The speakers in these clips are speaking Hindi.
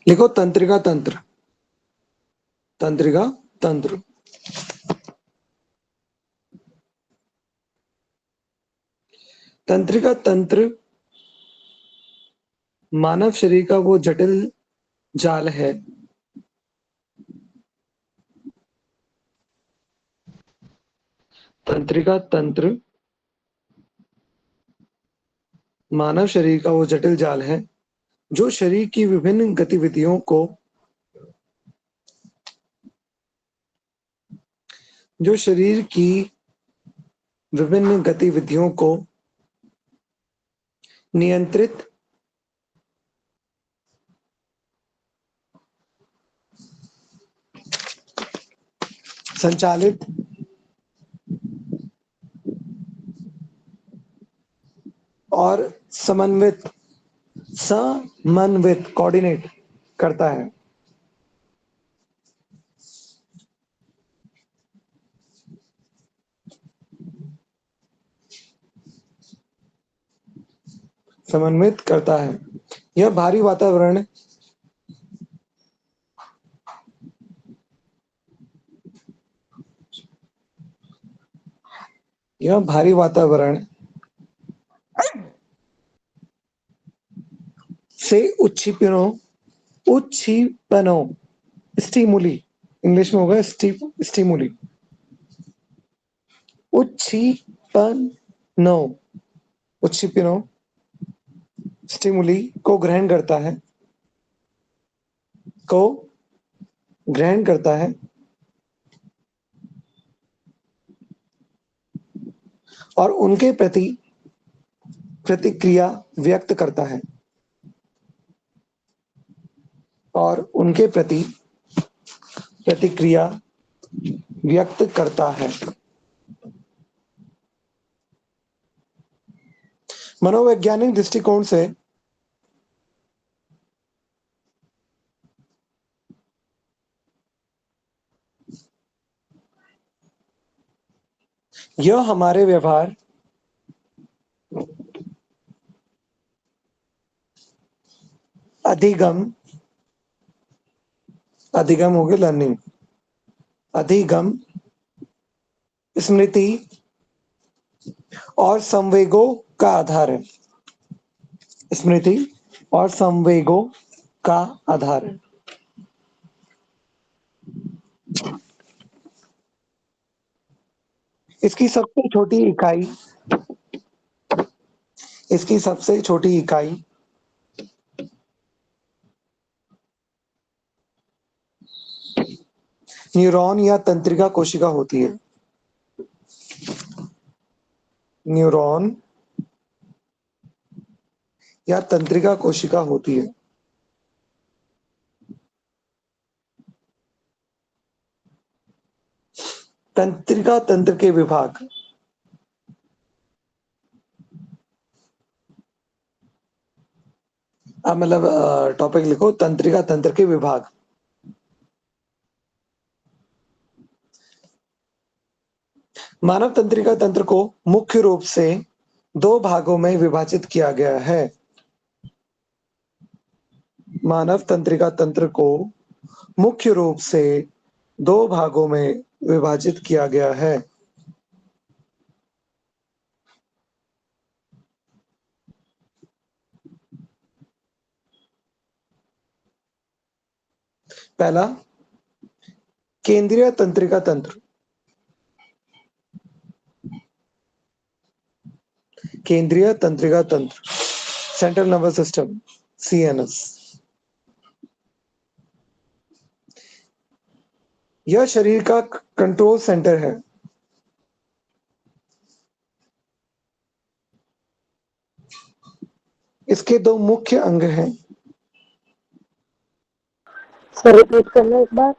लिखो तंत्रिका तंत्र, तंत्रिका तंत्र। तंत्रिका तंत्र मानव शरीर का वो जटिल जाल है तंत्रिका तंत्र मानव शरीर का वो जटिल जाल है जो शरीर की विभिन्न गतिविधियों को जो शरीर की विभिन्न गतिविधियों को नियंत्रित संचालित और समन्वित कोऑर्डिनेट करता है। समन्वित करता है। यह भारी वातावरण यह भारी वातावरण से उच्छिपनों स्टिमुली, इंग्लिश में होगा स्टिमुली, उच्छिपनों उच्छिपनों स्टिमुली को ग्रहण करता है और उनके प्रति प्रतिक्रिया व्यक्त करता है और उनके प्रति प्रतिक्रिया व्यक्त करता है। मनोवैज्ञानिक दृष्टिकोण से यह हमारे व्यवहार, अधिगम हो गया लर्निंग, अधिगम, स्मृति और संवेगों का आधार है। स्मृति और संवेगों का आधार है। इसकी सबसे छोटी इकाई न्यूरॉन या तंत्रिका कोशिका होती है। न्यूरॉन या तंत्रिका कोशिका होती है। तंत्रिका तंत्र के विभाग, मतलब टॉपिक लिखो तंत्रिका तंत्र के विभाग। मानव तंत्रिका तंत्र को मुख्य रूप से दो भागों में विभाजित किया गया है। मानव तंत्रिका तंत्र को मुख्य रूप से दो भागों में विभाजित किया गया है। पहला, केंद्रीय तंत्रिका तंत्र। केंद्रीय तंत्रिका तंत्र, सेंट्रल नर्वस सिस्टम, सीएनएस। यह शरीर का कंट्रोल सेंटर है। इसके दो मुख्य अंग हैं। सर रिपीट करना एक बार।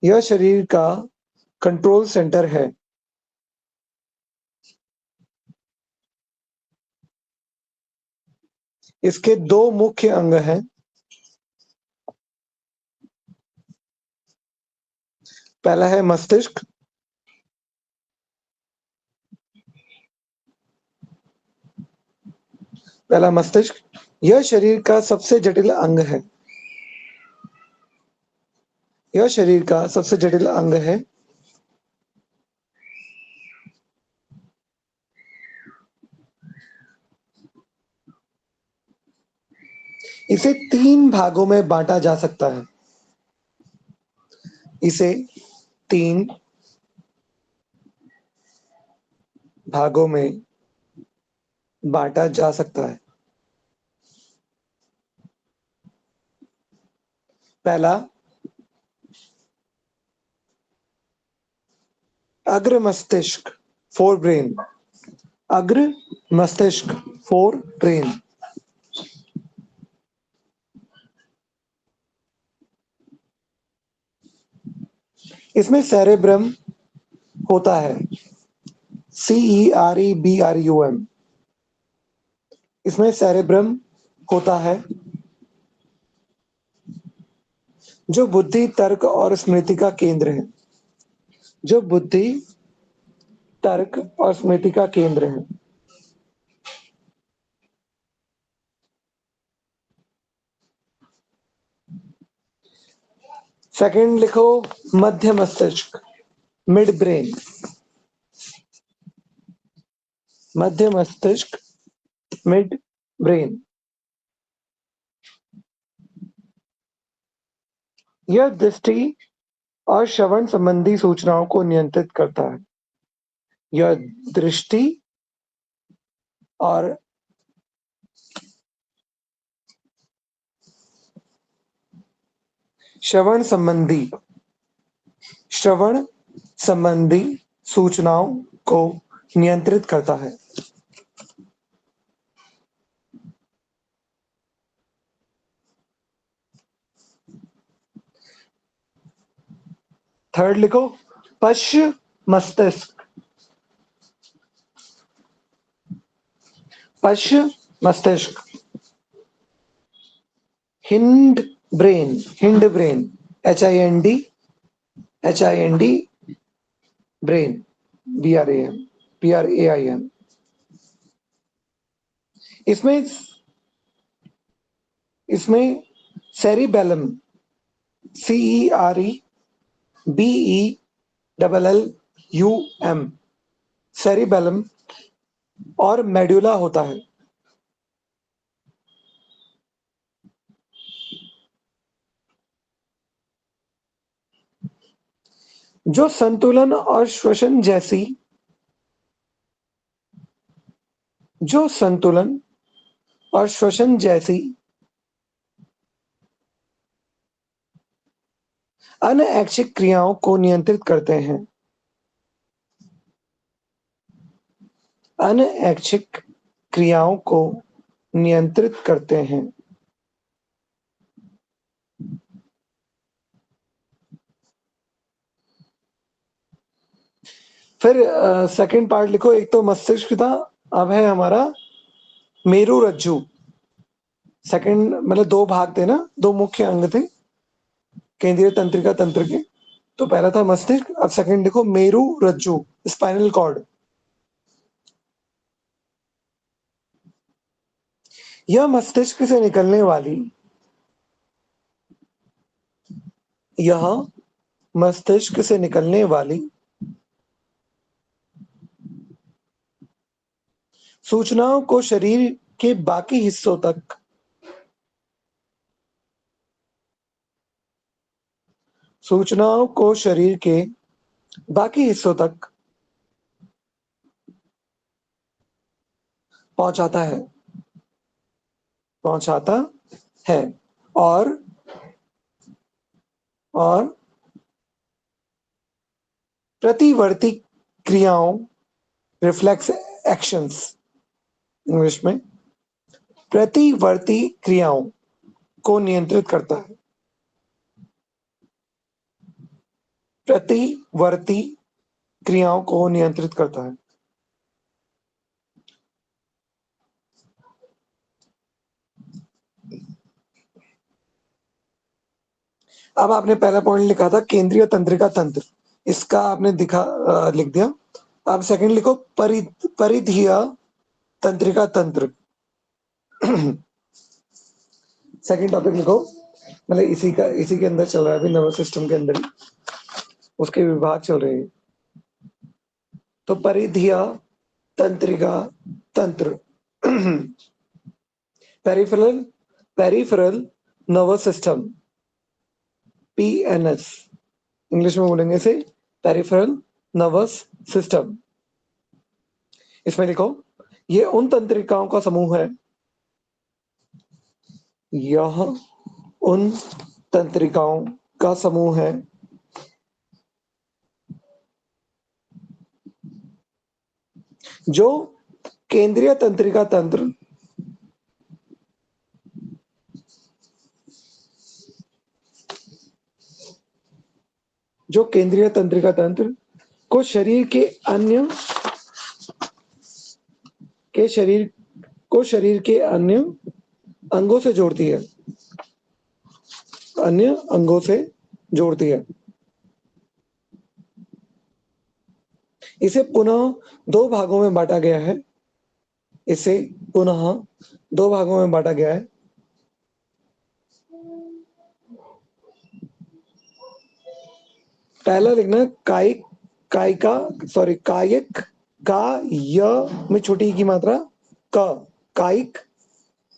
यह शरीर का कंट्रोल सेंटर है। इसके दो मुख्य अंग हैं। पहला है मस्तिष्क, यह शरीर का सबसे जटिल अंग है। यह शरीर का सबसे जटिल अंग है। इसे 3 भागों में बांटा जा सकता है। इसे 3 भागों में बांटा जा सकता है। पहला, अग्र मस्तिष्क, फोर ब्रेन। अग्र मस्तिष्क, फोर ब्रेन। इसमें सेरेब्रम होता है, CEREBRUM। इसमें सेरेब्रम होता है जो बुद्धि, तर्क और स्मृति का केंद्र है। जो बुद्धि, तर्क और स्मृति का केंद्र है। सेकंड लिखो, मध्य मस्तिष्क, मिड ब्रेन। मध्य मस्तिष्क, मिड ब्रेन। यह दृष्टि और श्रवण संबंधी सूचनाओं को नियंत्रित करता है। यह दृष्टि और श्रवण संबंधी सूचनाओं को नियंत्रित करता है। थर्ड लिखो, पश्च मस्तिष्क। पश्च मस्तिष्क, hind brain. Hind brain, HIND brain, BRAIN। इसमें सेरिबेलम, CEREBELLUM, सेरिबेलम और मेडुला होता है। जो संतुलन और श्वसन जैसी अनैच्छिक क्रियाओं को नियंत्रित करते हैं। अनैच्छिक क्रियाओं को नियंत्रित करते हैं। फिर सेकंड पार्ट लिखो, एक तो मस्तिष्क था, अब है हमारा मेरु रज्जु। सेकंड मतलब 2 भाग थे ना, 2 मुख्य अंग थे केंद्रीय तंत्रिका तंत्र के। तो पहला था मस्तिष्क, अब सेकंड लिखो मेरु रज्जु, स्पाइनल कॉर्ड। यह मस्तिष्क से निकलने वाली सूचनाओं को शरीर के बाकी हिस्सों तक पहुंचाता है और प्रतिवर्ती क्रियाओं, रिफ्लेक्स एक्शंस इंग्लिश में, प्रतिवर्ती क्रियाओं को नियंत्रित करता है। प्रतिवर्ती क्रियाओं को नियंत्रित करता है। अब आपने पहला पॉइंट लिखा था केंद्रीय तंत्रिका तंत्र, इसका आपने लिख दिया। अब सेकंड लिखो परिधीय तंत्रिका तंत्र। सेकंड टॉपिक लिखो मतलब इसी के अंदर चल रहा है अभी, नर्वस सिस्टम के अंदर ही उसके विभाग चल रहे हैं। तो परिधिया, तंत्रिका, तंत्र। Peripheral peripheral nervous system, PNS English में बोलेंगे इसे, पेरिफेरल नर्वस सिस्टम। इसमें लिखो, ये उन तंत्रिकाओं का समूह है, यह उन तंत्रिकाओं का समूह है जो केंद्रीय तंत्रिका तंत्र, जो केंद्रीय तंत्रिका तंत्र को शरीर के अन्य के शरीर को शरीर के अन्य अंगों से जोड़ती है, अन्य अंगों से जोड़ती है। इसे पुनः दो भागों में बांटा गया है, इसे पुनः दो भागों में बांटा गया है। पहला लिखना कायिक, कायिका, सॉरी कायिक, का य में छोटी की मात्रा क, कायिक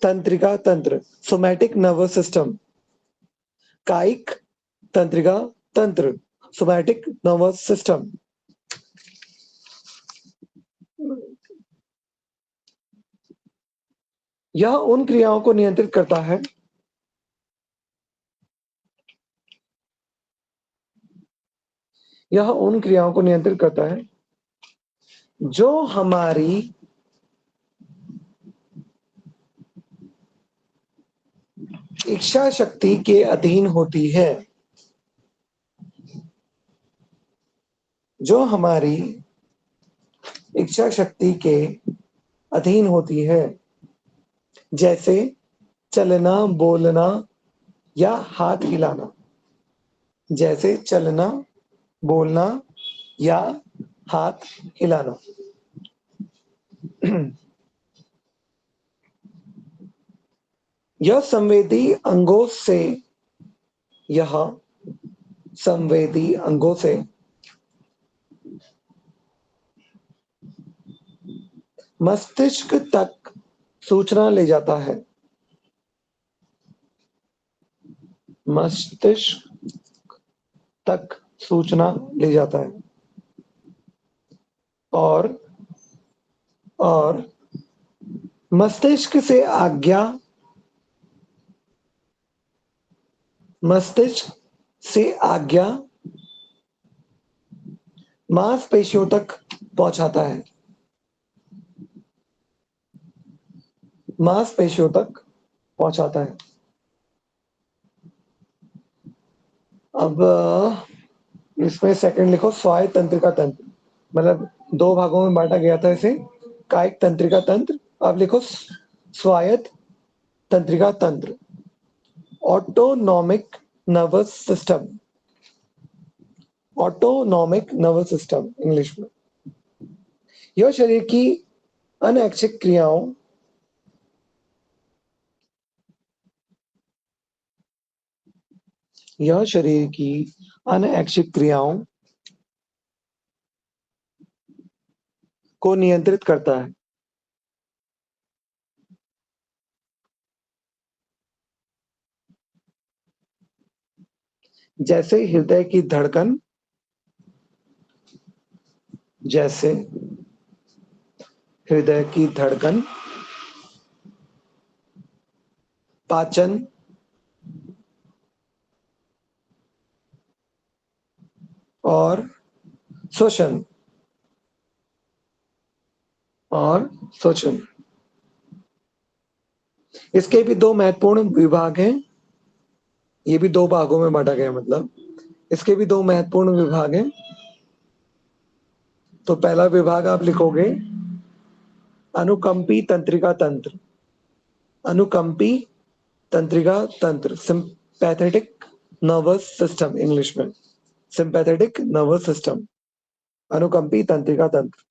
तंत्रिका तंत्र, सोमैटिक नर्वस सिस्टम, कायिक तंत्रिका तंत्र, सोमैटिक नर्वस सिस्टम। यह उन क्रियाओं को नियंत्रित करता है यह उन क्रियाओं को नियंत्रित करता है जो हमारी इच्छा शक्ति के अधीन होती है, जो हमारी इच्छा शक्ति के अधीन होती है, जैसे चलना, बोलना या हाथ हिलाना, जैसे चलना, बोलना या हाथ हिलाना। यह यह संवेदी अंगों से मस्तिष्क तक सूचना ले जाता है, मस्तिष्क तक सूचना ले जाता है और और मस्तिष्क से आज्ञा मस्तिष्क से आज्ञा मांसपेशियों तक पहुंचाता है, मांसपेशियों तक पहुंचाता है। अब इसमें सेकंड लिखो, स्वायत्त तंत्रिका तंत्र, मतलब दो भागों में बांटा गया था इसे, कायिक तंत्रिका तंत्र। अब लिखो स्वायत्त तंत्रिका तंत्र, autonomic nervous system, autonomic nervous system English में। यह शरीर की अनैच्छिक क्रियाओं यह शरीर की अनैच्छिक क्रियाओं को नियंत्रित करता है, जैसे हृदय की धड़कन, जैसे हृदय की धड़कन, पाचन, और श्वसन, और श्वसन। इसके भी दो महत्वपूर्ण विभाग हैं, ये भी दो भागों में बांटा गया, मतलब इसके भी दो महत्वपूर्ण विभाग हैं। तो पहला विभाग आप लिखोगे अनुकंपी तंत्रिका तंत्र, अनुकंपी तंत्रिका तंत्र, सिंपैथेटिक नर्वस सिस्टम इंग्लिश में, सिंपैथेटिक नर्वस सिस्टम, अनुकंपी तंत्रिका तंत्र।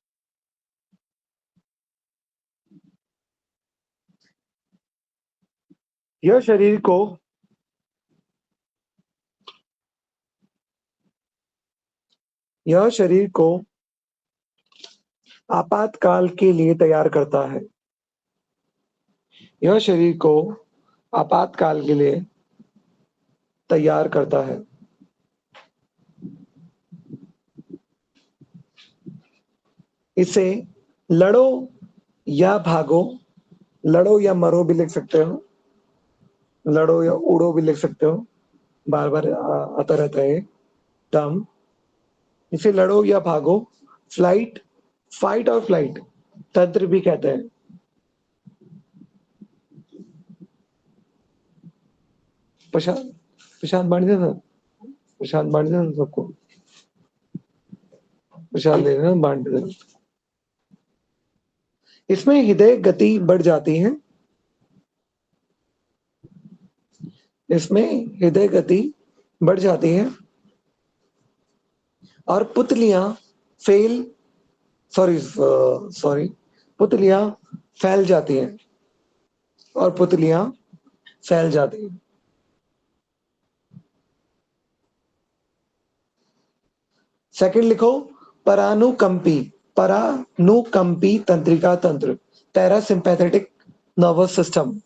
यह शरीर को यह शरीर को आपातकाल के लिए तैयार करता है। यह शरीर को आपातकाल के लिए तैयार करता है। इसे लड़ो या भागो, लड़ो या मरो भी लिख सकते हो, लड़ो या उड़ो भी लिख सकते हो, बार बार आता रहता है टर्म। इसे लड़ो या भागो, फ्लाइट, फाइट और फ्लाइट तंत्र भी कहते हैं। प्रशांत प्रशांत बांट देना, प्रशांत बांट देना सबको, प्रशांत दे देना, बांट देना। इसमें हृदय गति बढ़ जाती है, इसमें हृदय गति बढ़ जाती है और पुतलियां फेल सॉरी पुतलियां फैल जाती हैं, और पुतलियां फैल जाती हैं। सेकंड लिखो, परानुकंपी, परानुकंपी तंत्रिका तंत्र, पैरासिम्पैथेटिक नर्वस सिस्टम।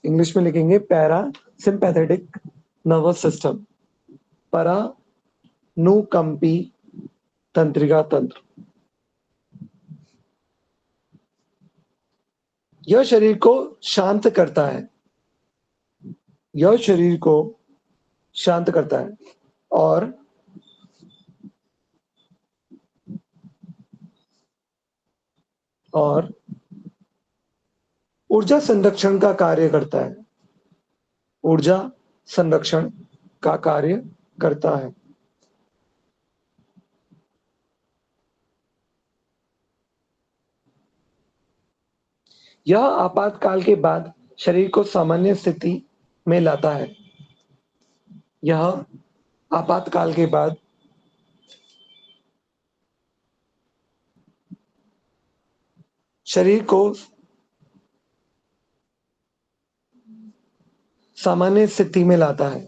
इंग्लिश में लिखेंगे पैरासिम्पैथेटिक नर्वस सिस्टम, परानुकंपी तंत्रिका तंत्र। यह शरीर को शांत करता है, यह शरीर को शांत करता है और ऊर्जा संरक्षण का कार्य करता है, ऊर्जा संरक्षण का कार्य करता है। यह आपातकाल के बाद शरीर को सामान्य स्थिति में लाता है, यह आपातकाल के बाद शरीर को सामान्य स्थिति में लाता है,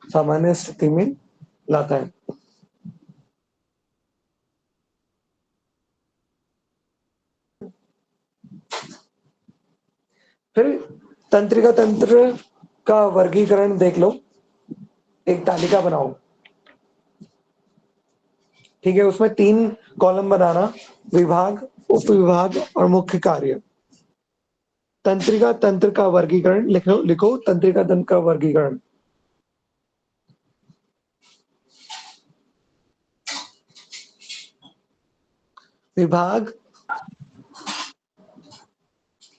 सामान्य स्थिति में लाता है। फिर तंत्रिका तंत्र का वर्गीकरण देख लो, एक तालिका बनाओ, ठीक है। उसमें 3 कॉलम बनाना, विभाग, उप विभाग और मुख्य कार्य। तंत्रिका तंत्र का वर्गीकरण लिखो तंत्रिका तंत्र का वर्गीकरण। विभाग,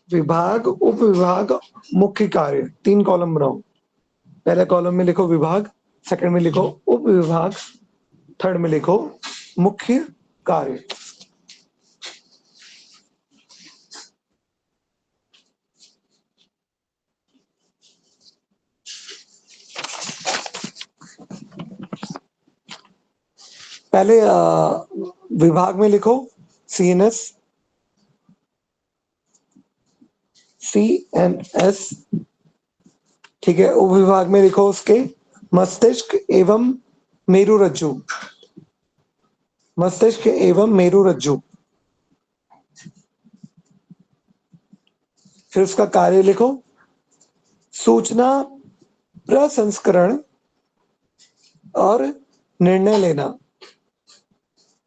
विभाग, उप विभाग, मुख्य कार्य, 3 कॉलम बनाओ। पहले कॉलम में लिखो विभाग, सेकंड में लिखो उप विभाग, थर्ड में लिखो मुख्य कार्य। पहले विभाग में लिखो सीएनएस, सीएनएस, ठीक है। उप विभाग में लिखो उसके मस्तिष्क एवं मेरुरज्जु, मस्तिष्क एवं मेरुरज्जु। फिर उसका कार्य लिखो, सूचना प्रसंस्करण और निर्णय लेना,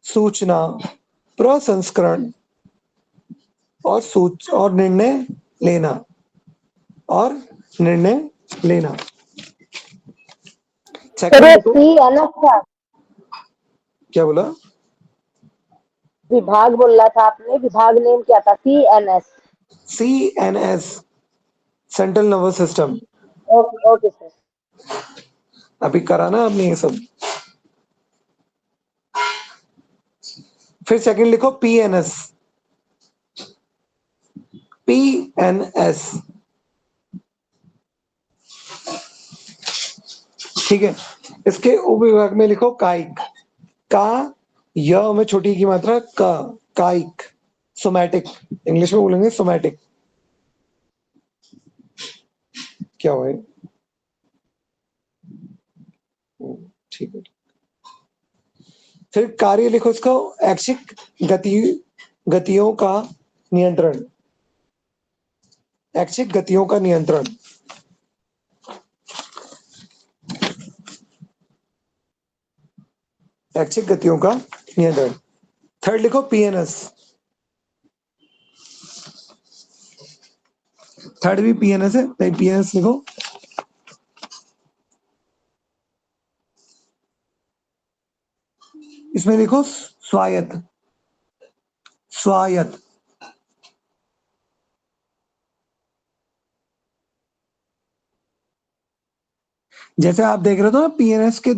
सूचना प्रसंस्करण और निर्णय लेना, और निर्णय लेना। सेकंड लिखो, क्या बोला? विभाग बोल रहा था आपने, विभाग नेम क्या था? CNS, CNS, central nervous system. Okay okay sir. अभी करा ना आपने ये सब। फिर सेकंड लिखो PNS, PNS, ठीक है। इसके उपविभाग में लिखो कायिक, का य में छोटी की मात्रा का, कायिक, सोमैटिक, इंग्लिश में बोलेंगे सोमैटिक। क्या हुआ? ठीक है। फिर कार्य लिखो इसको, ऐच्छिक गतियों का नियंत्रण, ऐच्छिक गतियों का नियंत्रण। ऐच्छिक गतियों का नियंत्रण। थर्ड लिखो पीएनएस, थर्ड भी पीएनएस है, तो पीएनएस लिखो। इसमें लिखो स्वायत्त, स्वायत्त। जैसे आप देख रहे हो ना, पीएनएस के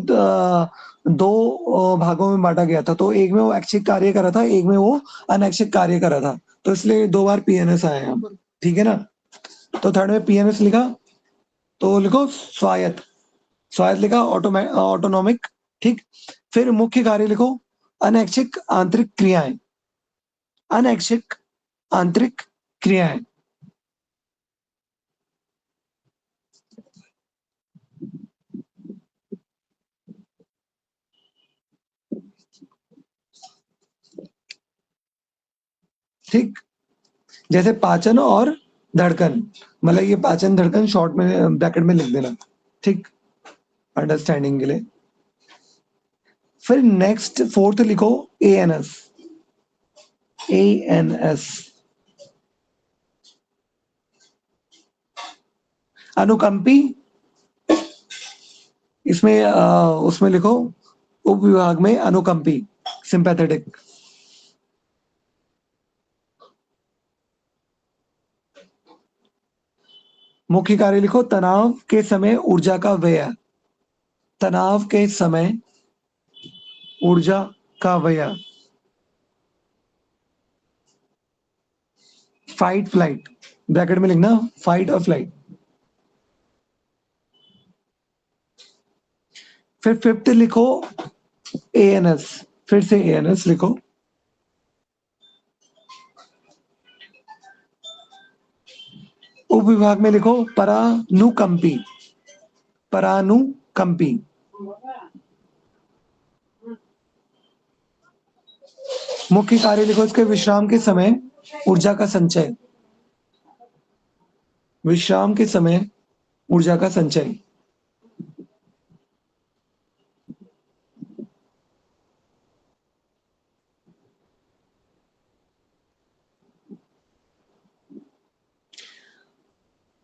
दो भागों में बांटा गया था, तो एक में वो ऐच्छिक कार्य कर रहा था, एक में वो अनैच्छिक कार्य कर रहा था, तो इसलिए दो बार पीएनएस आया यहाँ पर, ठीक है ना। तो थर्ड में पीएनएस लिखा, तो लिखो स्वायत्त, स्वायत्त लिखा, ऑटोनॉमिक, ठीक। फिर मुख्य कार्य लिखो अनैच्छिक आंतरिक क्रियाएं, अनैच्छिक आंतरिक क्रियाएं। ठीक, जैसे पाचन और धड़कन, मतलब ये पाचन धड़कन शॉर्ट में ब्रैकेट में लिख देना, ठीक, अंडरस्टैंडिंग के लिए। फिर नेक्स्ट फोर्थ लिखो एएनएस, एएनएस, अनुकंपी। इसमें उसमें लिखो उप विभाग में अनुकंपी, सिंपैथेटिक। मुख्य कार्य लिखो तनाव के समय ऊर्जा का व्यय, तनाव के समय ऊर्जा का व्यय। फाइट फ्लाइट, ब्रैकेट में लिखना फाइट और फ्लाइट। फिर फिफ्थ लिखो एएनएस, फिर से एएनएस लिखो। उप विभाग में लिखो परानुकंपी, परानुकंपी। मुख्य कार्य लिखो इसके विश्राम के समय ऊर्जा का संचय, विश्राम के समय ऊर्जा का संचय।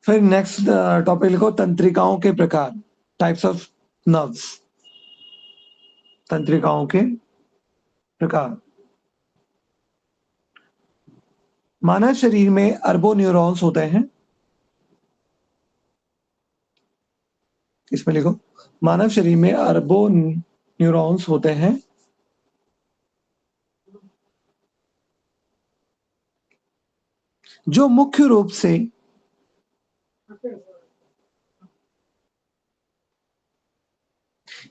फिर नेक्स्ट टॉपिक लिखो तंत्रिकाओं के प्रकार, टाइप्स ऑफ नर्व्स, तंत्रिकाओं के प्रकार। मानव शरीर में अरबों न्यूरॉन्स होते हैं, इसमें लिखो मानव शरीर में अरबों न्यूरॉन्स होते हैं, जो मुख्य रूप से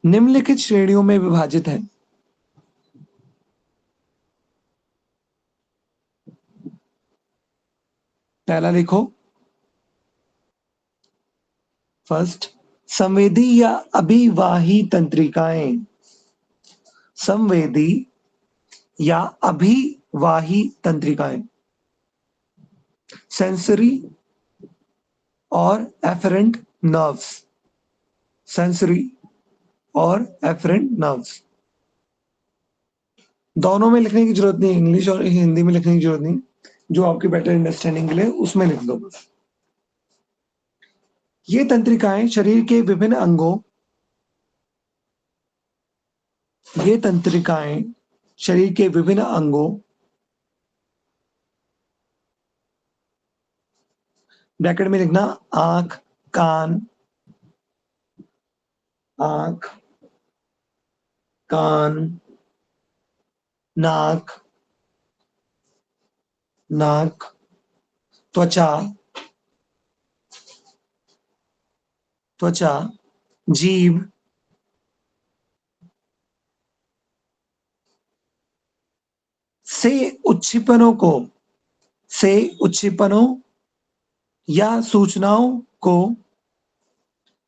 निम्नलिखित श्रेणियों में विभाजित है। पहला लिखो फर्स्ट, संवेदी या अभिवाही तंत्रिकाएं, संवेदी या अभिवाही तंत्रिकाएं, सेंसरी और एफरेंट नर्व्स, सेंसरी और एफरेंट नर्व्स। दोनों में लिखने की जरूरत नहीं, इंग्लिश और हिंदी में लिखने की जरूरत नहीं, जो आपकी बेटर अंडरस्टैंडिंग के लिए उसमें लिख दो बस। ये तंत्रिकाएं शरीर के विभिन्न अंगों, ये तंत्रिकाएं शरीर के विभिन्न अंगों, ब्रैकेट में लिखना आंख, कान, आंख, कान, नाक, नाक, त्वचा, त्वचा, जीभ, से उच्छिपनों को, से उच्छिपनों या सूचनाओं को,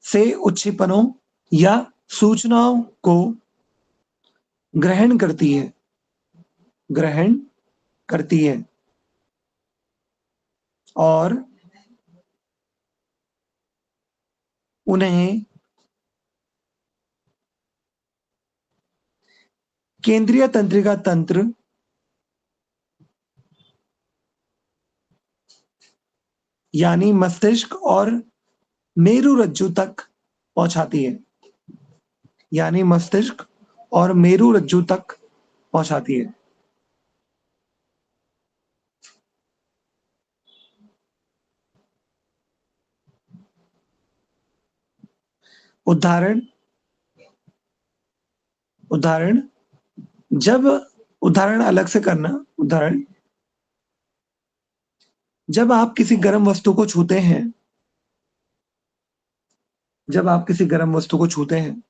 से उच्छिपनों या सूचनाओं को ग्रहण करती है, ग्रहण करती है और उन्हें केंद्रीय तंत्रिका तंत्र यानी मस्तिष्क और मेरुरज्जु तक पहुंचाती है, यानी मस्तिष्क और मेरुरज्जु तक पहुंचाती है। उदाहरण उदाहरण जब उदाहरण अलग से करना। उदाहरण जब आप किसी गर्म वस्तु को छूते हैं, जब आप किसी गर्म वस्तु को छूते हैं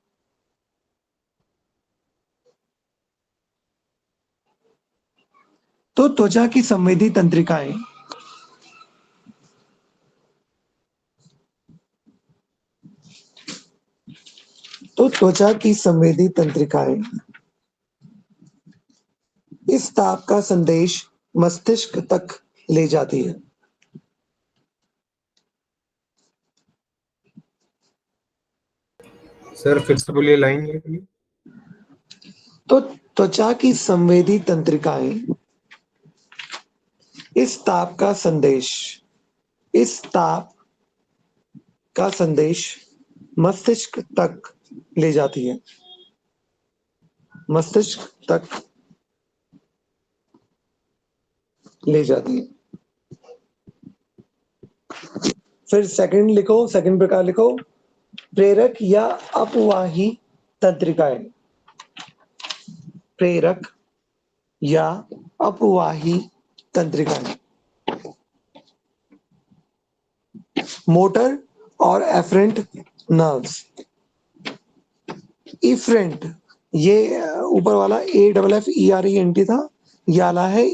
तो त्वचा की संवेदी तंत्रिकाएं त्वचा की संवेदी तंत्रिकाएं इस ताप का संदेश मस्तिष्क तक ले जाती है। सर फिर से बोलिए लाइन ये वाली। तो त्वचा की संवेदी तंत्रिकाएं इस ताप का संदेश मस्तिष्क तक ले जाती है, मस्तिष्क तक ले जाती है। फिर सेकंड लिखो, सेकंड प्रकार लिखो, प्रेरक या अपवाही तंत्रिकाएं। प्रेरक या अपवाही तंत्रिकाएं मोटर और एफरेंट नर्व्स। इफरेंट, ये ऊपर वाला AFFERENT था, ये वाला है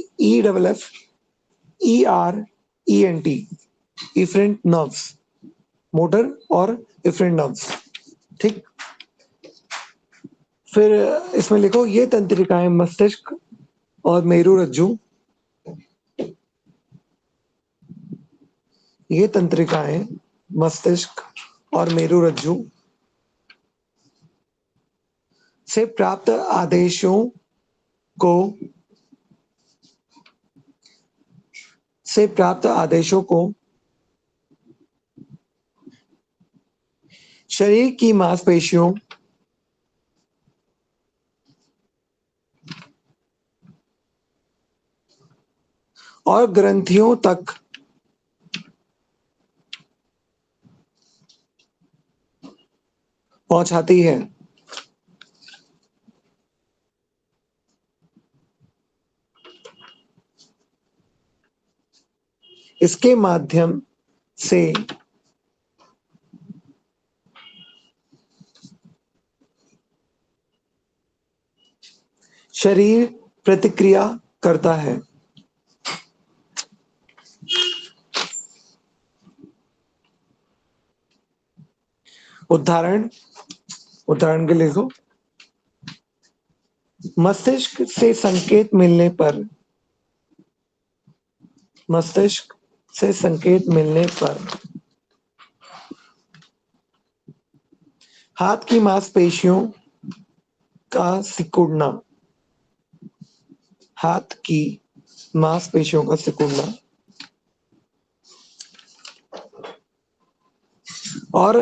EFFERENT, इफरेंट नर्व्स, मोटर और इफरेंट नर्व्स। ठीक, फिर इसमें लिखो, ये तंत्रिकाएं मस्तिष्क और मेरुरज्जु, ये तंत्रिकाएं मस्तिष्क और मेरुरज्जु से प्राप्त आदेशों को शरीर की मांसपेशियों और ग्रंथियों तक पहुंचाती है। इसके माध्यम से शरीर प्रतिक्रिया करता है। उदाहरण के लिए लिखो, मस्तिष्क से संकेत मिलने पर हाथ की मांसपेशियों का सिकुड़ना, और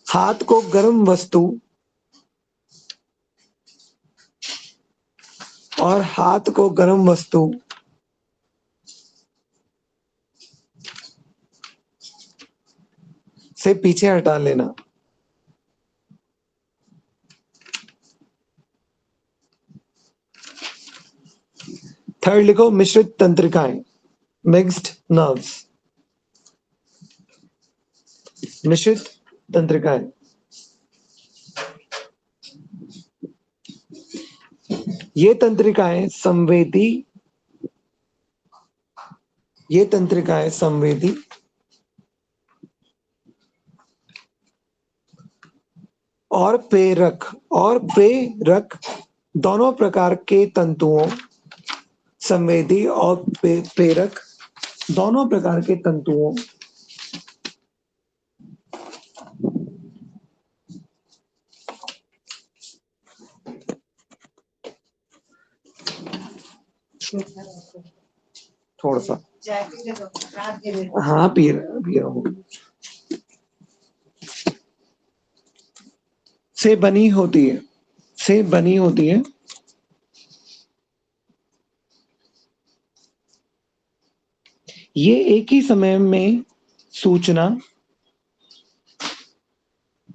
हाथ को गर्म वस्तु से पीछे हटा लेना। थर्ड लिखो, मिश्रित तंत्रिकाएं, मिक्स्ड नर्व्स। मिश्रित तंत्रिकाएं ये तंत्रिकाएं संवेदी और प्रेरक दोनों प्रकार के तंतुओं, संवेदी और प्रेरक, दोनों प्रकार के तंतुओं थोड़ा सा, हाँ पी रहा हूँ, से बनी होती है, से बनी होती है। ये एक ही समय में सूचना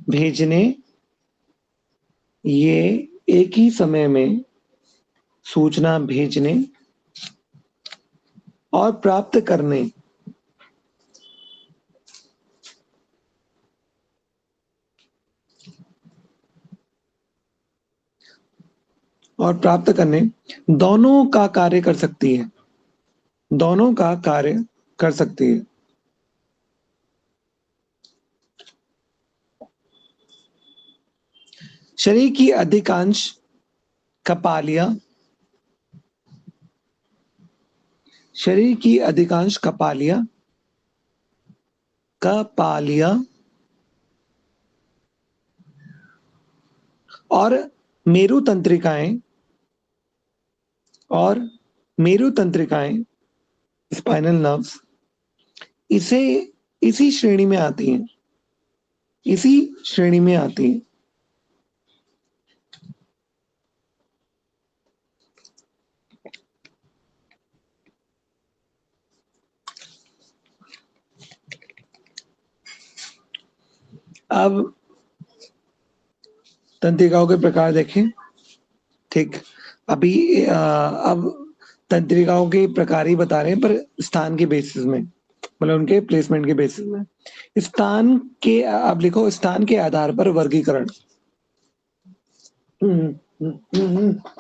भेजने, ये एक ही समय में सूचना भेजने और प्राप्त करने, और प्राप्त करने दोनों का कार्य कर सकती है, दोनों का कार्य कर सकती है। शरीर की अधिकांश कपालियां, शरीर की अधिकांश कपालियां, कपालियां और मेरु तंत्रिकाएं, और मेरु तंत्रिकाएं, स्पाइनल नर्व्स, इसे इसी श्रेणी में आती हैं, इसी श्रेणी में आती हैं। अब तंत्रिकाओं के प्रकार देखें। ठीक, अभी अब तंत्रिकाओं के प्रकार ही बता रहे हैं, पर स्थान के बेसिस में, मतलब उनके प्लेसमेंट के बेसिस में। स्थान के, अब लिखो स्थान के आधार पर वर्गीकरण।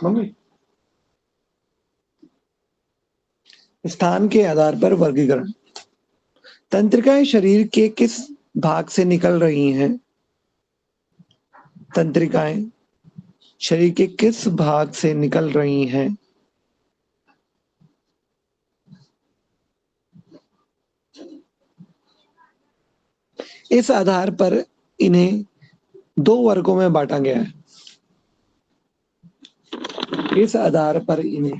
मम्मी, स्थान के आधार पर वर्गीकरण। तंत्रिकाएं शरीर के किस भाग से निकल रही हैं? तंत्रिकाएं शरीर के किस भाग से निकल रही हैं? इस आधार पर इन्हें दो वर्गों में बांटा गया है। इस आधार पर इन्हें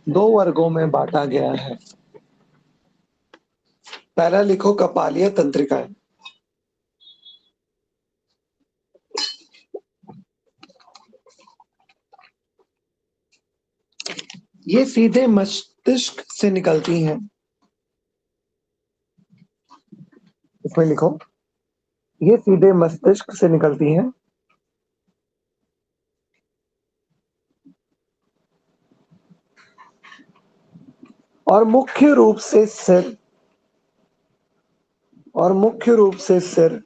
दो वर्गों में बांटा गया है। पहला लिखो कपालीय तंत्रिकाएं। ये सीधे मस्तिष्क से निकलती हैं। इसमें लिखो, ये सीधे मस्तिष्क से निकलती हैं और मुख्य रूप से सिर, और मुख्य रूप से सिर,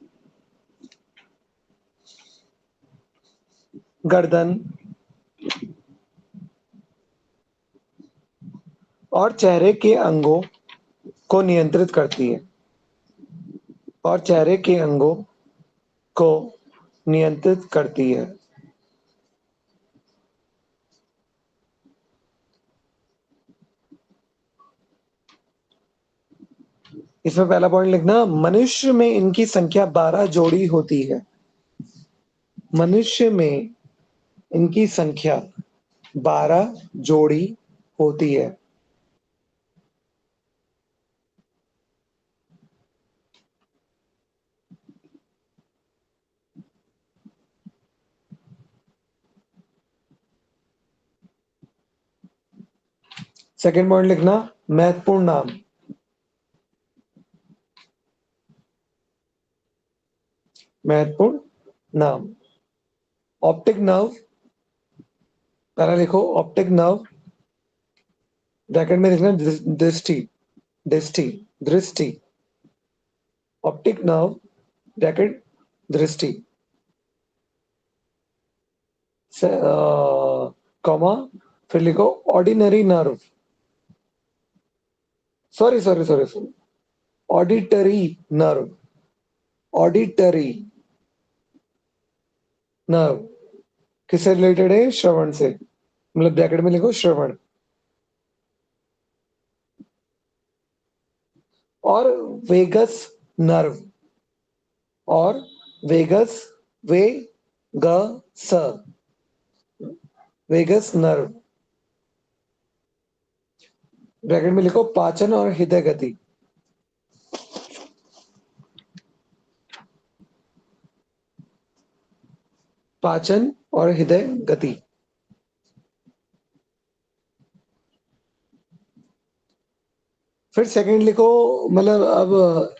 गर्दन और चेहरे के अंगों को नियंत्रित करती है, और चेहरे के अंगों को नियंत्रित करती है। इसमें पहला पॉइंट लिखना, मनुष्य में इनकी संख्या 12 जोड़ी होती है। मनुष्य में इनकी संख्या 12 जोड़ी होती है। सेकंड पॉइंट लिखना, महत्वपूर्ण नाम। महत्वपूर्ण नाम। ऑप्टिक नर्व, पहला लिखो ऑप्टिक नर्व, ब्रैकेट में लिखना दृष्टि, दृष्टि, दृष्टि। ऑप्टिक नर्व ब्रैकेट दृष्टि, कॉमा, फिर लिखो ordinary nerve, sorry sorry sorry sorry, auditory nerve, auditory nerve, किससे रिलेटेड है? श्रवण से, मतलब ब्रैकेट में लिखो श्रवण। और वेगस नर्व, और वेगस, वे ग स, वेगस नर्व, ब्रैकेट में लिखो पाचन और हृदय गति। पाचन और हृदय गति। फिर सेकंड लिखो, मतलब अब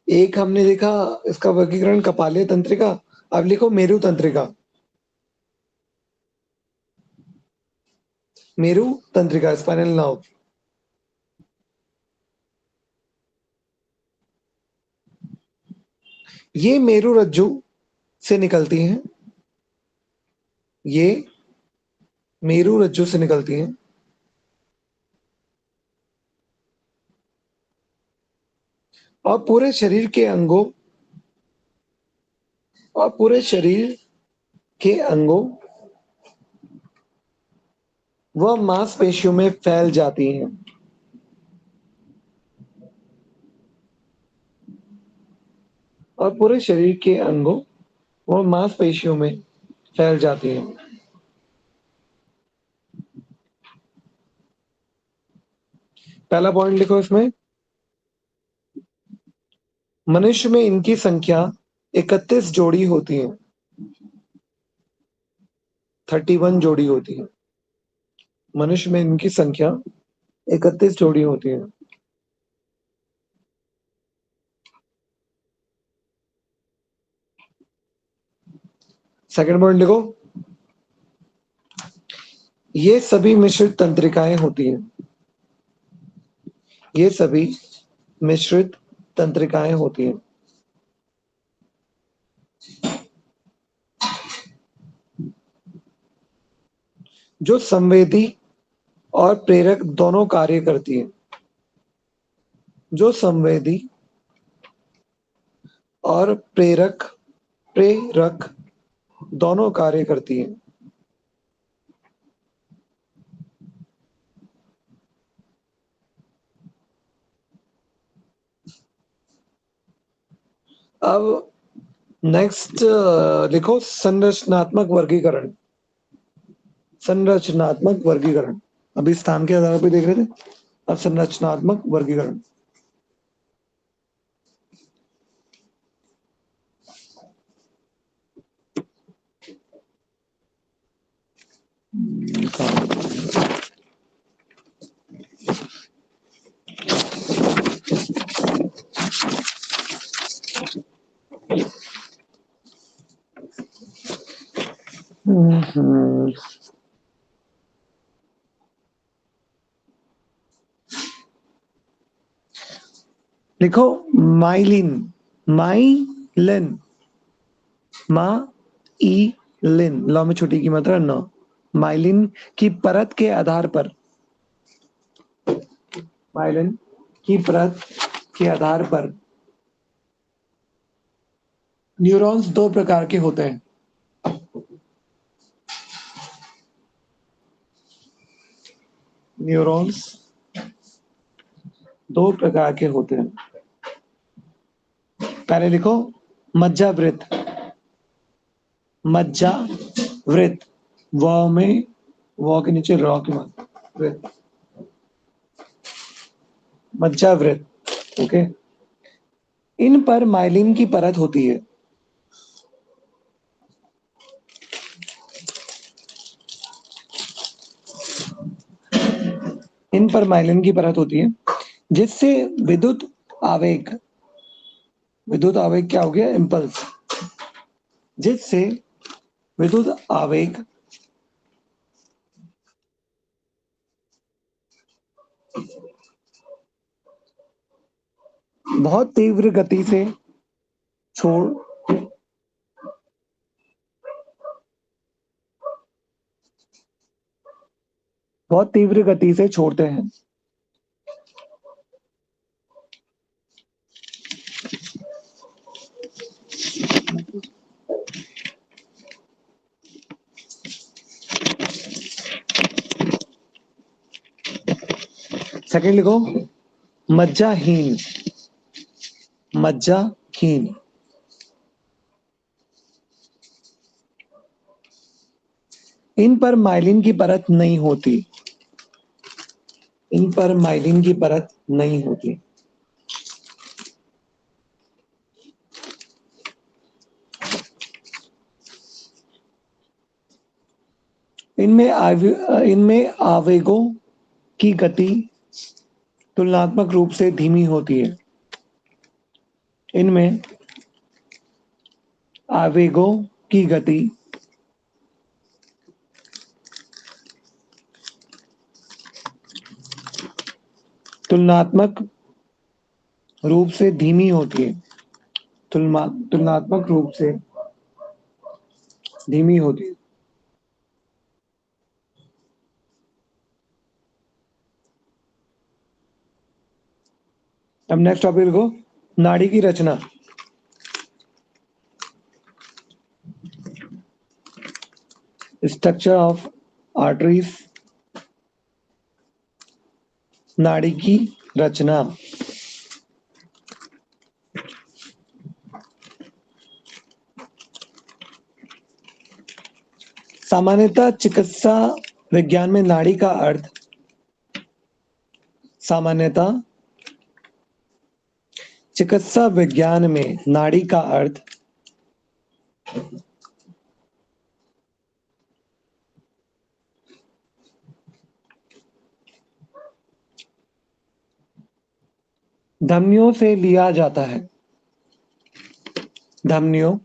एक हमने देखा इसका वर्गीकरण कपालीय तंत्रिका, अब लिखो मेरु तंत्रिका। मेरु तंत्रिका, स्पाइनल नर्व। ये मेरु रज्जु से निकलती हैं, ये मेरु रज्जु से निकलती हैं। और पूरे शरीर के अंगों, और पूरे शरीर के अंगों व मांसपेशियों में फैल जाती हैं। और पूरे शरीर के अंगों व मांसपेशियों में फैल जाती हैं। पहला पॉइंट लिखो इसमें, मनुष्य में इनकी संख्या 31 जोड़ी होती है, 31 जोड़ी होती है। मनुष्य में इनकी संख्या 31 जोड़ी होती है। सेकंड पॉइंट लिखो, ये सभी मिश्रित तंत्रिकाएं होती हैं, ये सभी मिश्रित तंत्रिकाएं होती हैं। जो संवेदी और प्रेरक दोनों कार्य करती है, जो संवेदी और प्रेरक प्रेरक दोनों कार्य करती है। अब नेक्स्ट लिखो संरचनात्मक वर्गीकरण। संरचनात्मक वर्गीकरण, अभी स्थान के आधार पर देख रहे थे, अब संरचनात्मक वर्गीकरण। लिखो माइलिन, माइलिन, मा ई लिन, लॉ में छोटी की मात्रा न, माइलिन की परत के आधार पर, माइलिन की परत के आधार पर न्यूरॉन्स दो प्रकार के होते हैं। न्यूरॉन्स दो प्रकार के होते हैं। पहले लिखो मज्जावृत्त, मज्जावृत्त, व में, व के नीचे रॉ की मात्रा, वृत्त, मज्जावृत्त। ओके, इन पर माइलिन की परत होती है। इन पर माइलिन की परत होती है, जिससे विद्युत आवेग, विद्युत आवेग क्या हो गया? इंपल्स, जिससे विद्युत आवेग बहुत तीव्र गति से छोड़, बहुत तीव्र गति से छोड़ते हैं। सेकंड लिखो मज्जाहीन, मज्जाहीन। इन पर माइलिन की परत नहीं होती, इन पर माइलिन की परत नहीं होती। इनमें आवेगों की गति तुलनात्मक रूप से धीमी होती है। इनमें आवेगों की गति तुलनात्मक रूप से धीमी होती है, तुलनात्मक रूप से धीमी होती है। अब नेक्स्ट टॉपिक लिखो नाड़ी की रचना। स्ट्रक्चर ऑफ आर्टरीज, नाड़ी की रचना। सामान्यतः चिकित्सा विज्ञान में नाड़ी का अर्थ, सामान्यतः चिकित्सा विज्ञान में नाड़ी का अर्थ धमनियों से लिया जाता है, धमनियों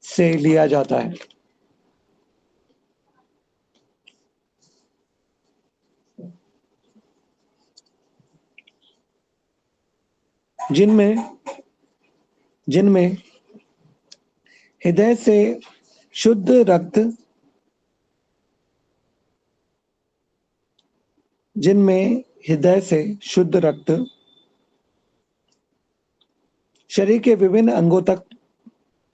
से लिया जाता है। जिनमें हृदय से शुद्ध रक्त, जिनमें हृदय से शुद्ध रक्त शरीर के विभिन्न अंगों तक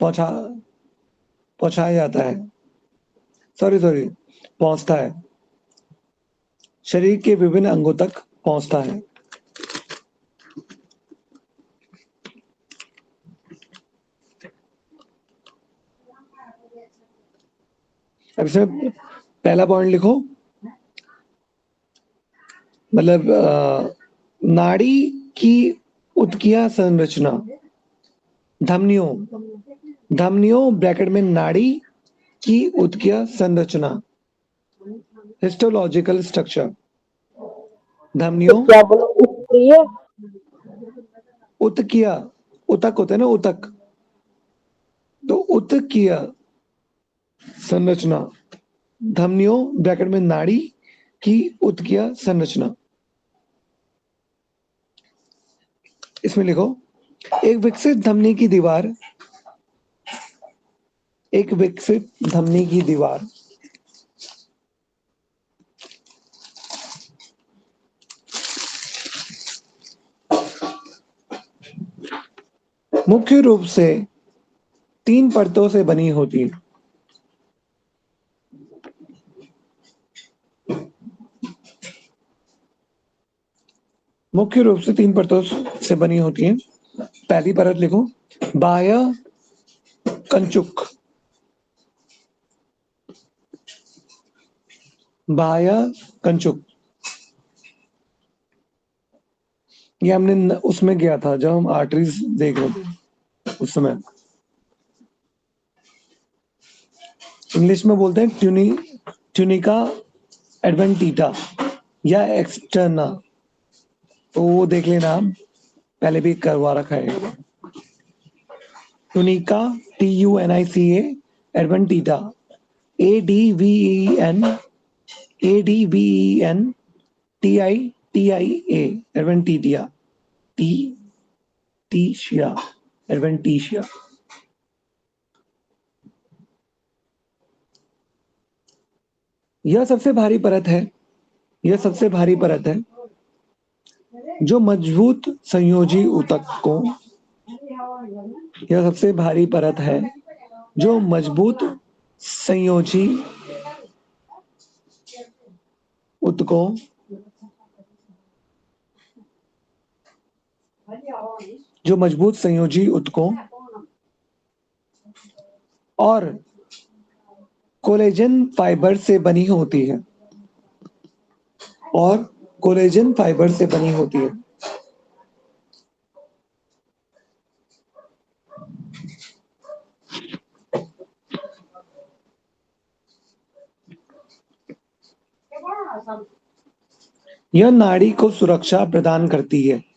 पहुंचाया जाता है, पहुंचता है, शरीर के विभिन्न अंगों तक पहुंचता है। अब इसमें पहला पॉइंट लिखो, मतलब नाड़ी की उत्कीय संरचना, धमनियों ब्रैकेट में नाड़ी की उत्कीय संरचना, हिस्टोलॉजिकल स्ट्रक्चर। धमनियों क्या बोलो उत्क्रिय, उत्कीय, उतक होते हैं ना उतक, तो उत्कीय संरचना, धमनियों ब्रैकेट में नाड़ी की उत्कीय संरचना। इसमें लिखो एक विकसित धमनी की दीवार, एक विकसित धमनी की दीवार मुख्य रूप से 3 परतों से बनी होती है। मुख्य रूप से 3 परतों से बनी होती है। पहली परत लिखो बाह्य कंचुक, बाह्य कंचुक। ये हमने उसमें गया था जब हम आर्टरीज देख रहे थे उस समय। इंग्लिश में बोलते हैं ट्यूनिका एडवेंटिटा या एक्सटर्ना, तो वो देख लेना, पहले भी करवा रखा है। Tunica TUNICA adventitia ADVENTITIA adventitia टीशिया एडवेंटिशिया। यह सबसे भारी परत है, यह सबसे भारी परत है जो मजबूत संयोजी ऊतक को, यह सबसे भारी परत है जो मजबूत संयोजी ऊतकों जो मजबूत संयोजी ऊतकों और कोलेजन फाइबर से बनी होती है, और कोलेजन फाइबर से बनी होती है। यह नाड़ी को सुरक्षा प्रदान करती है।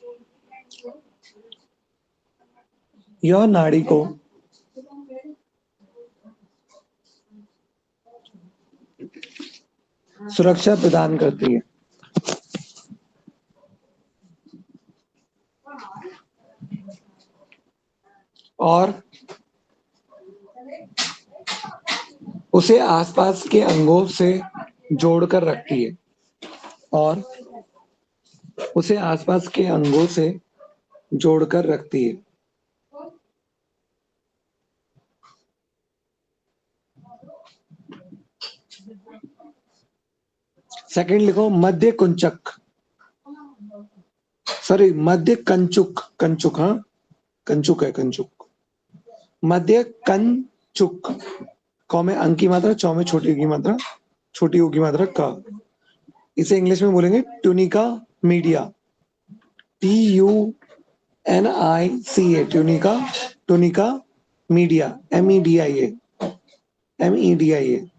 यह नाड़ी को सुरक्षा प्रदान करती है। और उसे आसपास के अंगों से जोड़कर रखती है। और उसे आसपास के अंगों से जोड़कर रखती है। सेकंड लिखो, मध्य कुंचक, सॉरी मध्य कंचुक, कंचुक, हाँ कंचुक है, कंचुक। मध्य कंचुक, कौ में अंक की मात्रा, चौ में छोटी की मात्रा, छोटी ऊ की मात्रा का। इसे इंग्लिश में बोलेंगे tunica media, TUNICA, tunica, tunica media, MEDIA, MEDIA।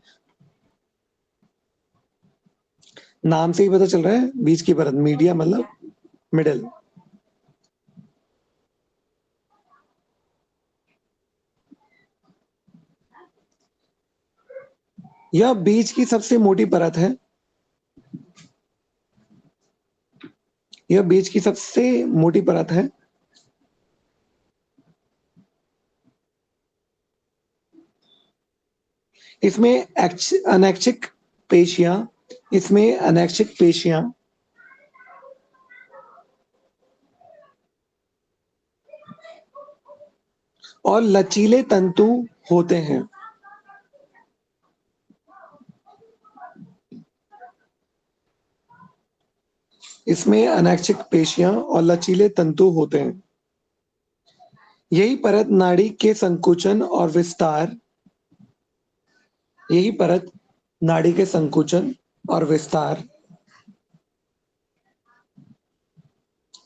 नाम से ही पता चल रहा है, बीच की परत, मीडिया मतलब मिडिल। यह बीच की सबसे मोटी परत है। यह बीच की सबसे मोटी परत है। इसमें अनैच्छिक पेशियां, इसमें अनैच्छिक पेशियां और लचीले तंतु होते हैं। इसमें अनैच्छिक पेशियां और लचीले तंतु होते हैं। यही परत नाड़ी के संकुचन और विस्तार, यही परत नाड़ी के संकुचन और विस्तार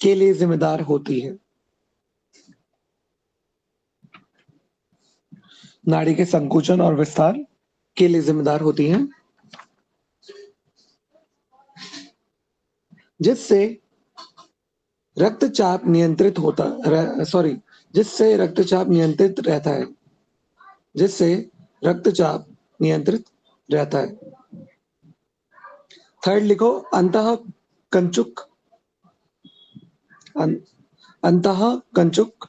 के लिए जिम्मेदार होती है। नाड़ी के संकुचन और विस्तार के लिए जिम्मेदार होती है, जिससे रक्तचाप नियंत्रित होता, सॉरी, जिससे रक्तचाप नियंत्रित रहता है, जिससे रक्तचाप नियंत्रित रहता है। थर्ड लिखो, अंतः कंचुक, अंतः कंचुक,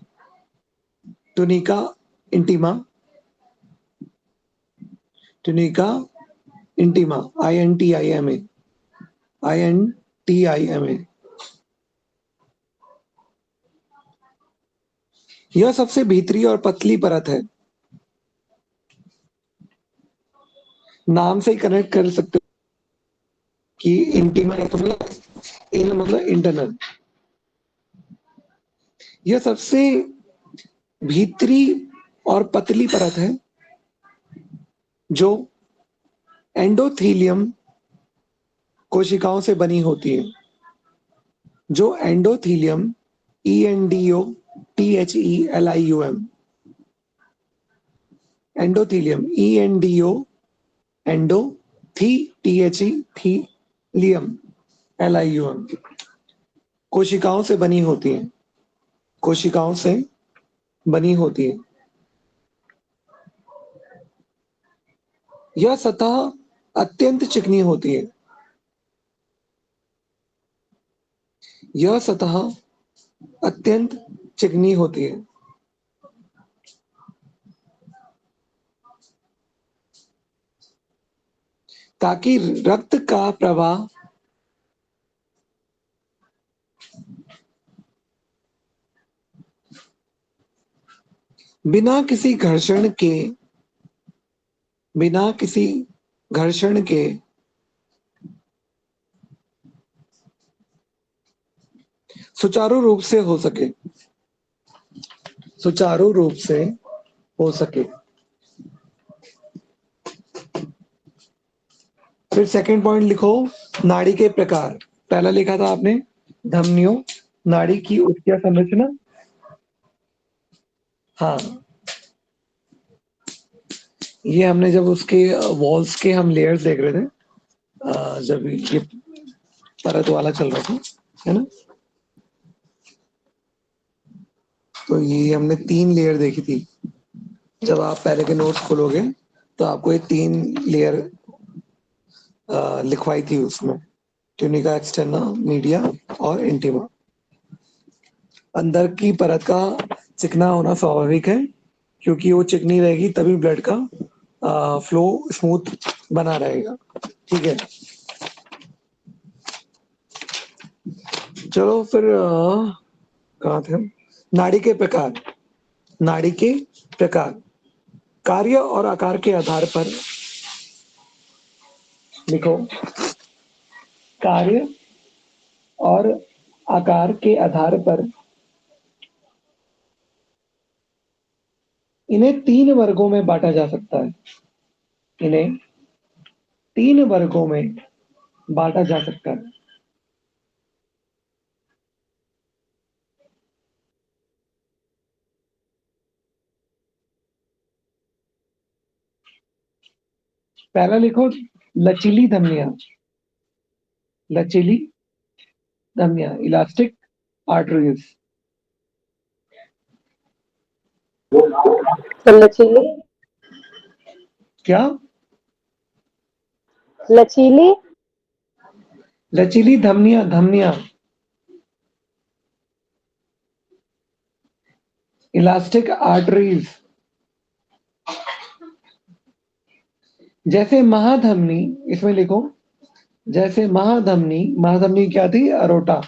tunica intima, tunica intima, INTIMA, INTIMA। यह सबसे भीतरी और पतली परत है। नाम से ही कनेक्ट कर सकते हो कि इंटीमा मतलब इन मतलब इंटरनल। यह सबसे भीतरी और पतली परत है जो एंडोथेलियम कोशिकाओं से बनी होती है। जो endothelium, ENDOTHELIUM, endothelium, ENDO, endothelium, LIUM, कोशिकाओं से बनी होती है, कोशिकाओं से बनी होती है। यह सतह अत्यंत चिकनी होती है। यह सतह अत्यंत चिकनी होती है ताकि रक्त का प्रवाह बिना किसी घर्षण के, बिना किसी घर्षण के सुचारू रूप से हो सके, सुचारू रूप से हो सके। फिर सेकंड पॉइंट लिखो, नाड़ी के प्रकार। पहला लिखा था आपने धमनियों, नाड़ी की ऊतकीय संरचना। हाँ, ये हमने जब उसके वॉल्स के हम लेयर्स देख रहे थे, जब ये परत वाला चल रहा था, है ना, तो ये हमने 3 लेयर देखी थी। जब आप पहले के नोट्स खोलोगे तो आपको ये 3 लेयर लिखवाई थी उसमें, ट्यूनिका एक्सटर्ना, मीडिया और इंटीमा। अंदर की परत का चिकना होना स्वाभाविक है, क्योंकि वो चिकनी रहेगी तभी ब्लड का फ्लो स्मूथ बना रहेगा। ठीक है, चलो फिर कहाँ थे हम? नाड़ी के प्रकार। नाड़ी के प्रकार कार्य और आकार के आधार पर लिखो, कार्य और आकार के आधार पर इन्हें 3 वर्गों में बांटा जा सकता है। इन्हें 3 वर्गों में बांटा जा सकता है। पहला लिखो लचीली धमनियां, लचीली धमनियां, इलास्टिक आर्टरीज। तो लचीली, क्या? लचीली, लचीली धमनियां, धमनियां, इलास्टिक आर्टरीज। जैसे महाधमनी, इसमें लिखो, जैसे महाधमनी, महाधमनी क्या थी? Aorta,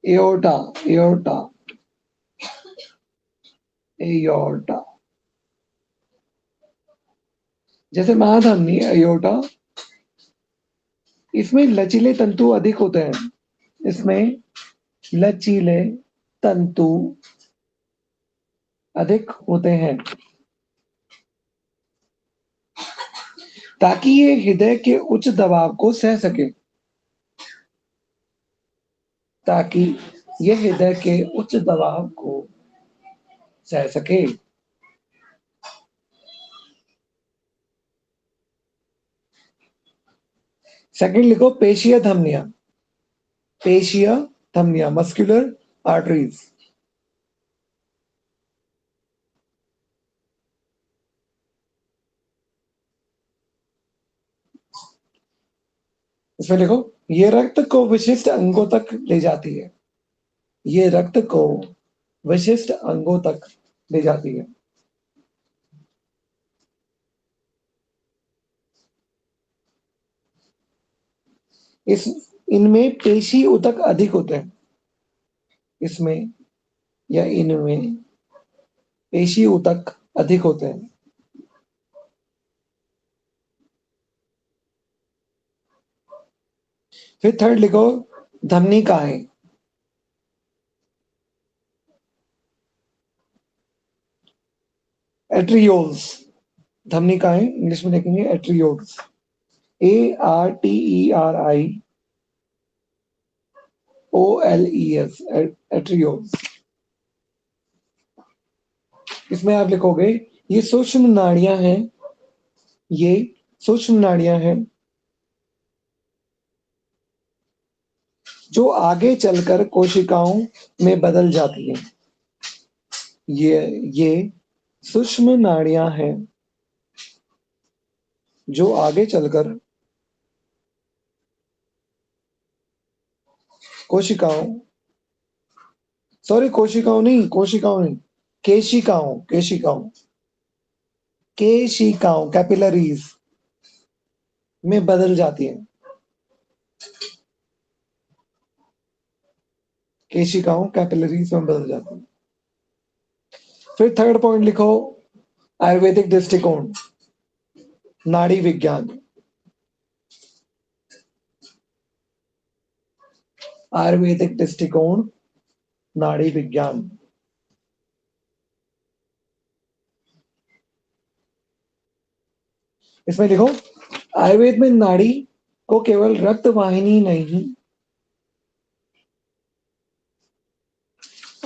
aorta, aorta, aorta. जैसे महाधमनी, एओर्टा, इसमें लचीले तंतु अधिक होते हैं। इसमें लचीले तंतु अधिक होते हैं, ताकि ये हृदय के उच्च दबाव को सह सके, ताकि ये हृदय के उच्च दबाव को सह सके। सेकंड लिखो पेशीय धमनियां, पेशीय धमनियां, मस्कुलर आर्टरीज। इसमें लिखो, ये रक्त को विशिष्ट अंगों तक ले जाती है, ये रक्त को विशिष्ट अंगों तक ले जाती है। इस इनमें पेशी ऊतक अधिक होते हैं, इसमें या इनमें पेशी ऊतक अधिक होते हैं। फिर थर्ड लिखो धमनिकाएं, एट्रियोल्स। धमनिकाएं इंग्लिश में लिखेंगे एट्रियोल्स, ARTERIOLES, एट्रियोल्स। इसमें आप लिखोगे ये सूक्ष्म नाड़ियां हैं, ये सूक्ष्म नाड़ियां हैं जो आगे चलकर कोशिकाओं में बदल जाती हैं। ये सूक्ष्म नाड़ियां हैं जो आगे चलकर कोशिकाओं, सॉरी कोशिकाओं नहीं, कोशिकाओं नहीं, केशिकाओं, केशिकाओं, केशिकाओं, कैपिलरीज में बदल जाती हैं, केशिकाओं कैपिलरीज में बदल जाती हैं। फिर थर्ड पॉइंट लिखो आयुर्वेदिक दृष्टिकोण, नाड़ी विज्ञान। आयुर्वेदिक दृष्टिकोण, नाड़ी विज्ञान। इसमें लिखो, आयुर्वेद में नाड़ी को केवल रक्त वाहिनी नहीं,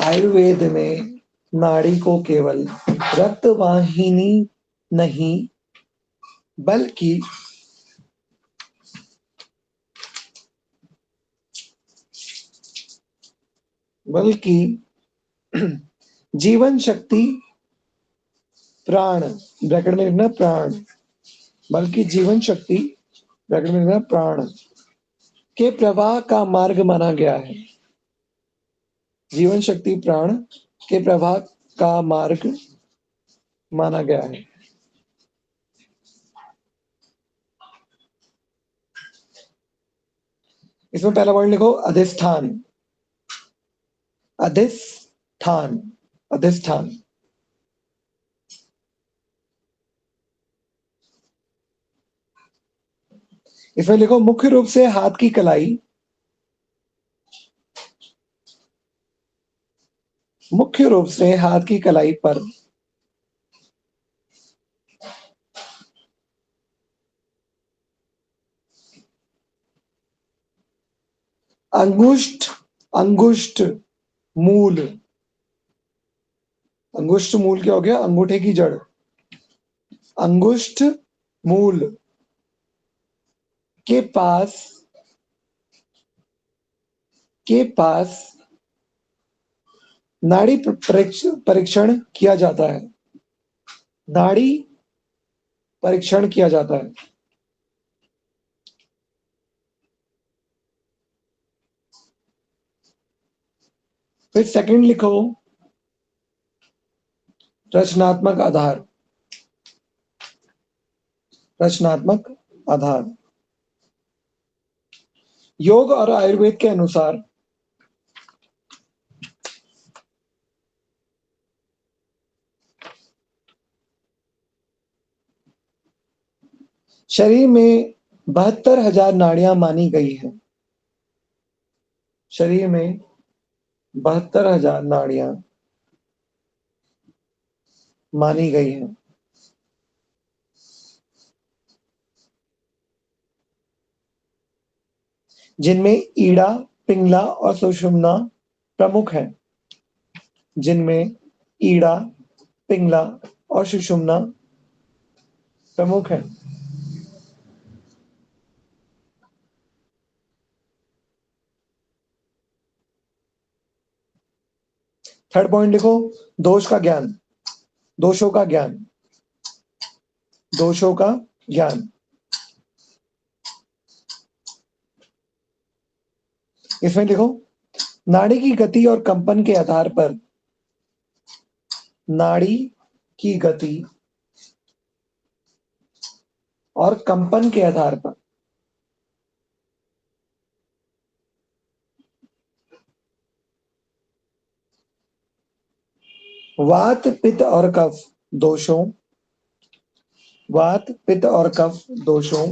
आयुर्वेद में नाड़ी को केवल रक्त वाहिनी नहीं बल्कि जीवन शक्ति, प्राण, ब्रैकेट में लिखना प्राण, बल्कि जीवन शक्ति, ब्रैकेट में लिखना प्राण, के प्रवाह का मार्ग माना गया है। जीवन शक्ति प्राण के प्रवाह का मार्ग माना गया है। इसमें पहला वर्ड लिखो अधिष्ठान, अधिष्ठान, अधिष्ठान। इसमें लिखो मुख्य रूप से हाथ की कलाई, मुख्य रूप से हाथ की कलाई पर अंगुष्ठ, अंगुष्ठ मूल, अंगुष्ठ मूल क्या हो गया? अंगूठे की जड़, अंगुष्ठ मूल के पास, के पास नाड़ी परीक्षण किया जाता है, नाड़ी परीक्षण किया जाता है। फिर सेकंड लिखो रचनात्मक आधार, रचनात्मक आधार। योग और आयुर्वेद के अनुसार शरीर में 72,000 नाड़ियां मानी गई हैं, शरीर में 72,000 नाड़ियां मानी गई हैं, जिनमें ईड़ा, पिंगला और सुषुम्ना प्रमुख हैं, जिनमें ईड़ा, पिंगला और सुषुम्ना प्रमुख हैं। थर्ड पॉइंट लिखो दोष का ज्ञान, दोषों का ज्ञान, दोषों का ज्ञान। इसमें लिखो नाड़ी की गति और कंपन के आधार पर, नाड़ी की गति और कंपन के आधार पर वात, पित्त और कफ दोषों, वात, पित्त और कफ दोषों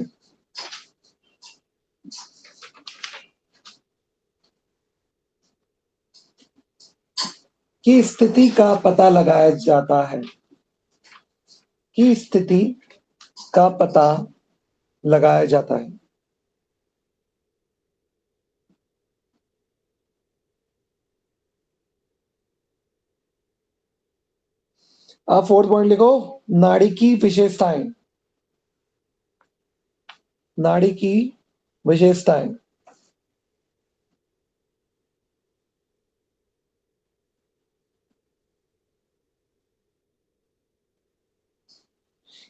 की स्थिति का पता लगाया जाता है, की स्थिति का पता लगाया जाता है। अब फोर्थ पॉइंट लिखो नाड़ी की विशेषताएं, नाड़ी की विशेषताएं।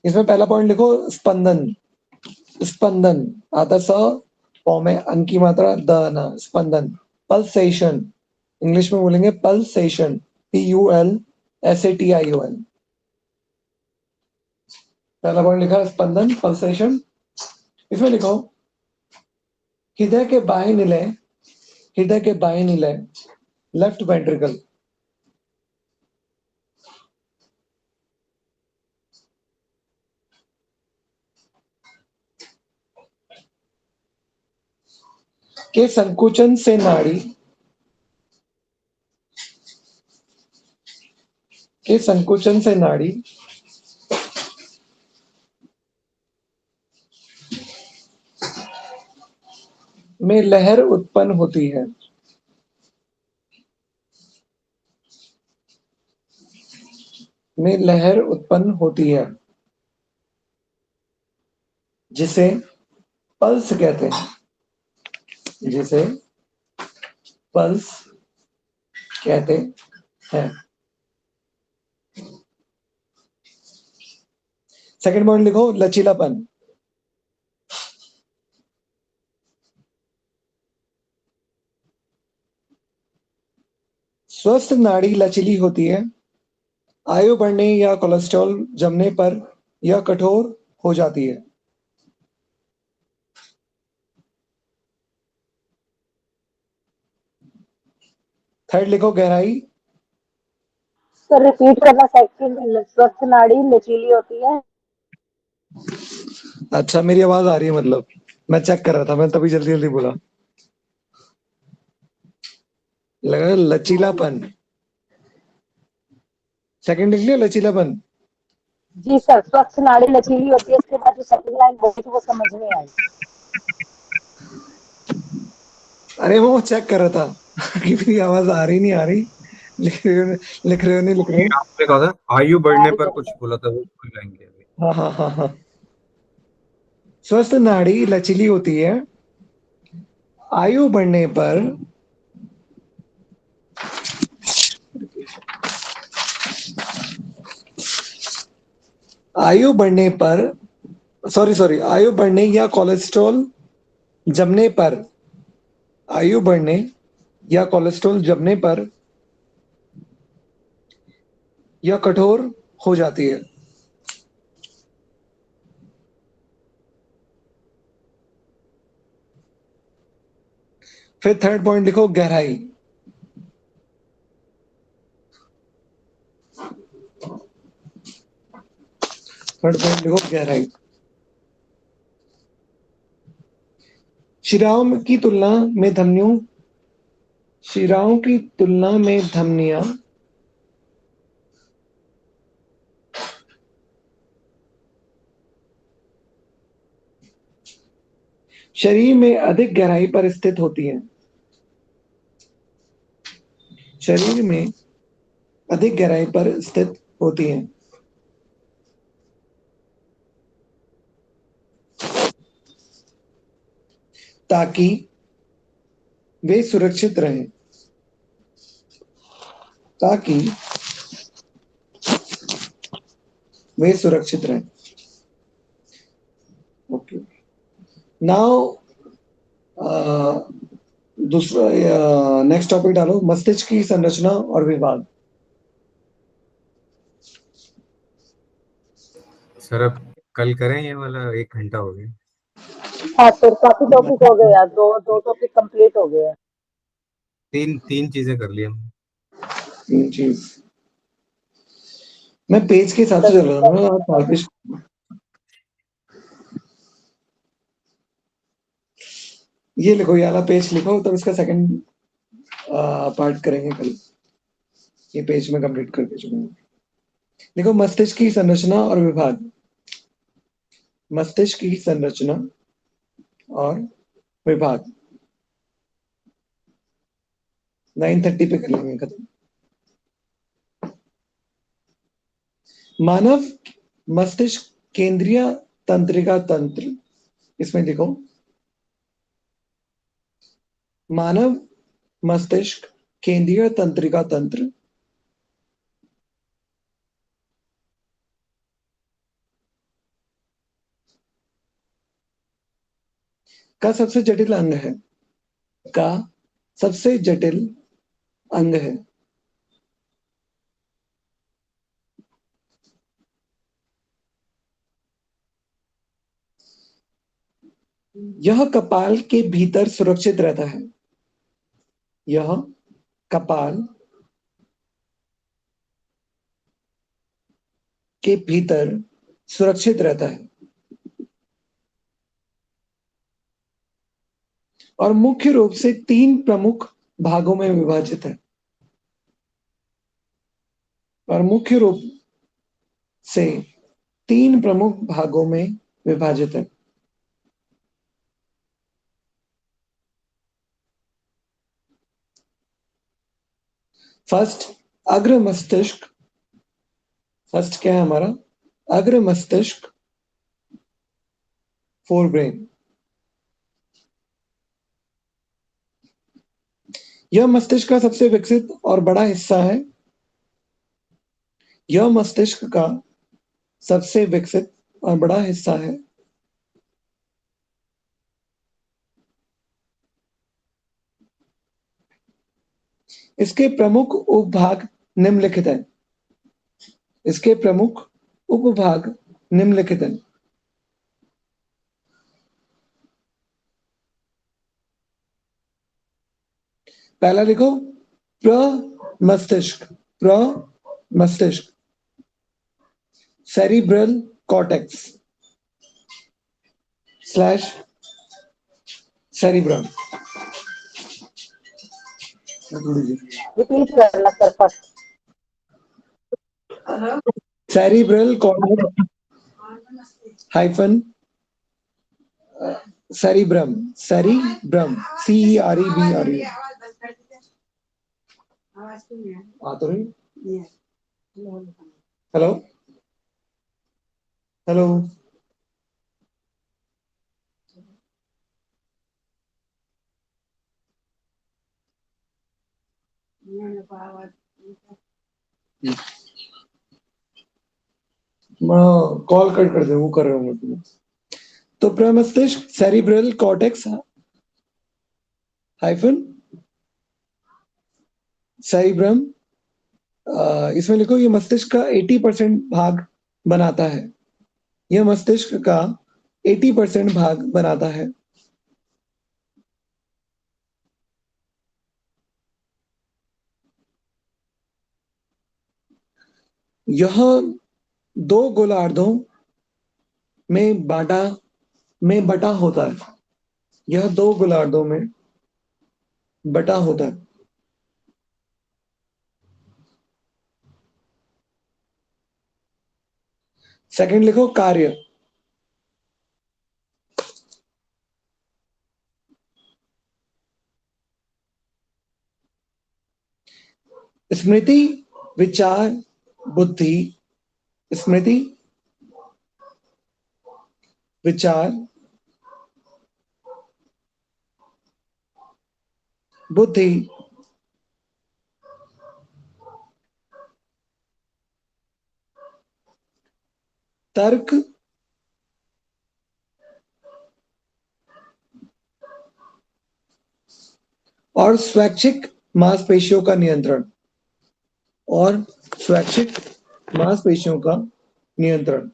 इसमें पहला पॉइंट लिखो स्पंदन, स्पंदन आता स पौ में अन की मात्रा द ना, स्पंदन। पल्सेशन, इंग्लिश में बोलेंगे पल्सेशन, PULSATION। पहला पॉइंट लिखा स्पंदन, पल्सेशन। इसमें लिखो हृदय के बाएं निलय, हृदय के बाएं निलय, लेफ्ट वेंट्रिकल, के संकुचन से नाड़ी के संकुचन से नाड़ी में लहर उत्पन्न होती है। में लहर उत्पन्न होती है जिसे पल्स कहते हैं। जिसे पल्स कहते हैं। सेकंड पॉइंट लिखो, लचीलापन। स्वस्थ नाड़ी लचीली होती है। आयु बढ़ने या कोलेस्ट्रॉल जमने पर यह कठोर हो जाती है। थर्ड लिखो, गहराई। सर रिपीट करना। सेकंड, स्वस्थ नाड़ी लचीली होती है। अच्छा, मेरी आवाज आ रही है मतलब? मैं चेक कर रहा था, मैं तभी जल्दी जल्दी बोला। लगा लचीलापन। सेकंड लिख लिया, लचीलापन। जी सर, स्वस्थ नाड़ी लचीली होती है। इसके बाद जो सेकंड लाइन बोली थी वो समझ नहीं आई। अरे वो चेक कर रहा था कि मेरी आवाज आ रही नहीं आ रही, लिख रहे हो नहीं लिख रहे हो। आपने कहा था आयु आ बढ़ने रही पर है कुछ सर। बोला था, वो कोई लाइन क्या है? हाँ हाँ हाँ हाँ। स्वस्थ नाड़ी लचीली होती है। आयु बढ़ने पर आयु बढ़ने पर सॉरी आयु बढ़ने या कोलेस्ट्रॉल जमने पर आयु बढ़ने या कोलेस्ट्रॉल जमने पर यह कठोर हो जाती है। फिर थर्ड पॉइंट लिखो, गहराई। थर्ड पॉइंट लिखो, गहराई। शिराओं की तुलना में धमनियों शिराओं की तुलना में धमनियां शरीर में अधिक गहराई पर स्थित होती हैं। शरीर में अधिक गहराई पर स्थित होती हैं ताकि वे सुरक्षित रहें। ताकि वे सुरक्षित रहें। ओके। नाउ दूसरा नेक्स्ट टॉपिक डालो, मस्तिष्क की संरचना और विभाग। सर अब कल करें ये वाला, 1 घंटा हो गया। हाँ सर, काफी टॉपिक हो गए यार। दो दो टॉपिक कंप्लीट हो गए हैं। तीन तीन चीजें कर ली हमने। तीन चीज। मैं पेज के हिसाब से चल रहा हूँ ना, आप वापिस। ये लिखो, ये वाला पेज लिखो, तब इसका सेकंड पार्ट करेंगे कल। ये पेज में कंप्लीट करके चलूंगा। देखो, मस्तिष्क की संरचना और विभाग। मस्तिष्क की संरचना और विभाग 9:30 पे कर लेंगे खत्म। मानव मस्तिष्क केंद्रीय तंत्रिका तंत्र, इसमें लिखो, मानव मस्तिष्क केंद्रीय तंत्रिका तंत्र का सबसे जटिल अंग है। का सबसे जटिल अंग है। यह कपाल के भीतर सुरक्षित रहता है। यह कपाल के भीतर सुरक्षित रहता है। और मुख्य रूप से 3 प्रमुख भागों में विभाजित है। और मुख्य रूप से 3 प्रमुख भागों में विभाजित है। फर्स्ट, अग्र मस्तिष्क। फर्स्ट क्या है हमारा? अग्र मस्तिष्क, फोर ब्रेन। यह मस्तिष्क का सबसे विकसित और बड़ा हिस्सा है। यह मस्तिष्क का सबसे विकसित और बड़ा हिस्सा है। इसके प्रमुख उपभाग निम्नलिखित हैं। इसके प्रमुख उपभाग निम्नलिखित हैं। पहला लिखो, प्रमस्तिष्क। प्रमस्तिष्क, cerebral cortex slash cerebrum. Repeat करना sir first. Cerebral cortex hyphen cerebrum. Cerebrum, CEREBRM। आ तो रही। Hello hello. कॉल कट कर दे, वो कर रहा हूँ मैं तुम्हें। तो प्रमस्तिष्क, सेरिब्रल कॉर्टेक्स हाइफन सेरिब्रम, इसमें लिखो ये मस्तिष्क का 80% भाग बनाता है। यह मस्तिष्क का 80% भाग बनाता है। यह 2 गोलार्धों में बटा होता है। यह 2 गोलार्धों में बटा होता है। सेकंड लिखो, कार्य। स्मृति, विचार, बुद्धि। स्मृति, विचार, बुद्धि, तर्क और स्वैच्छिक मांसपेशियों का नियंत्रण। और स्वैच्छिक मांसपेशियों का नियंत्रण।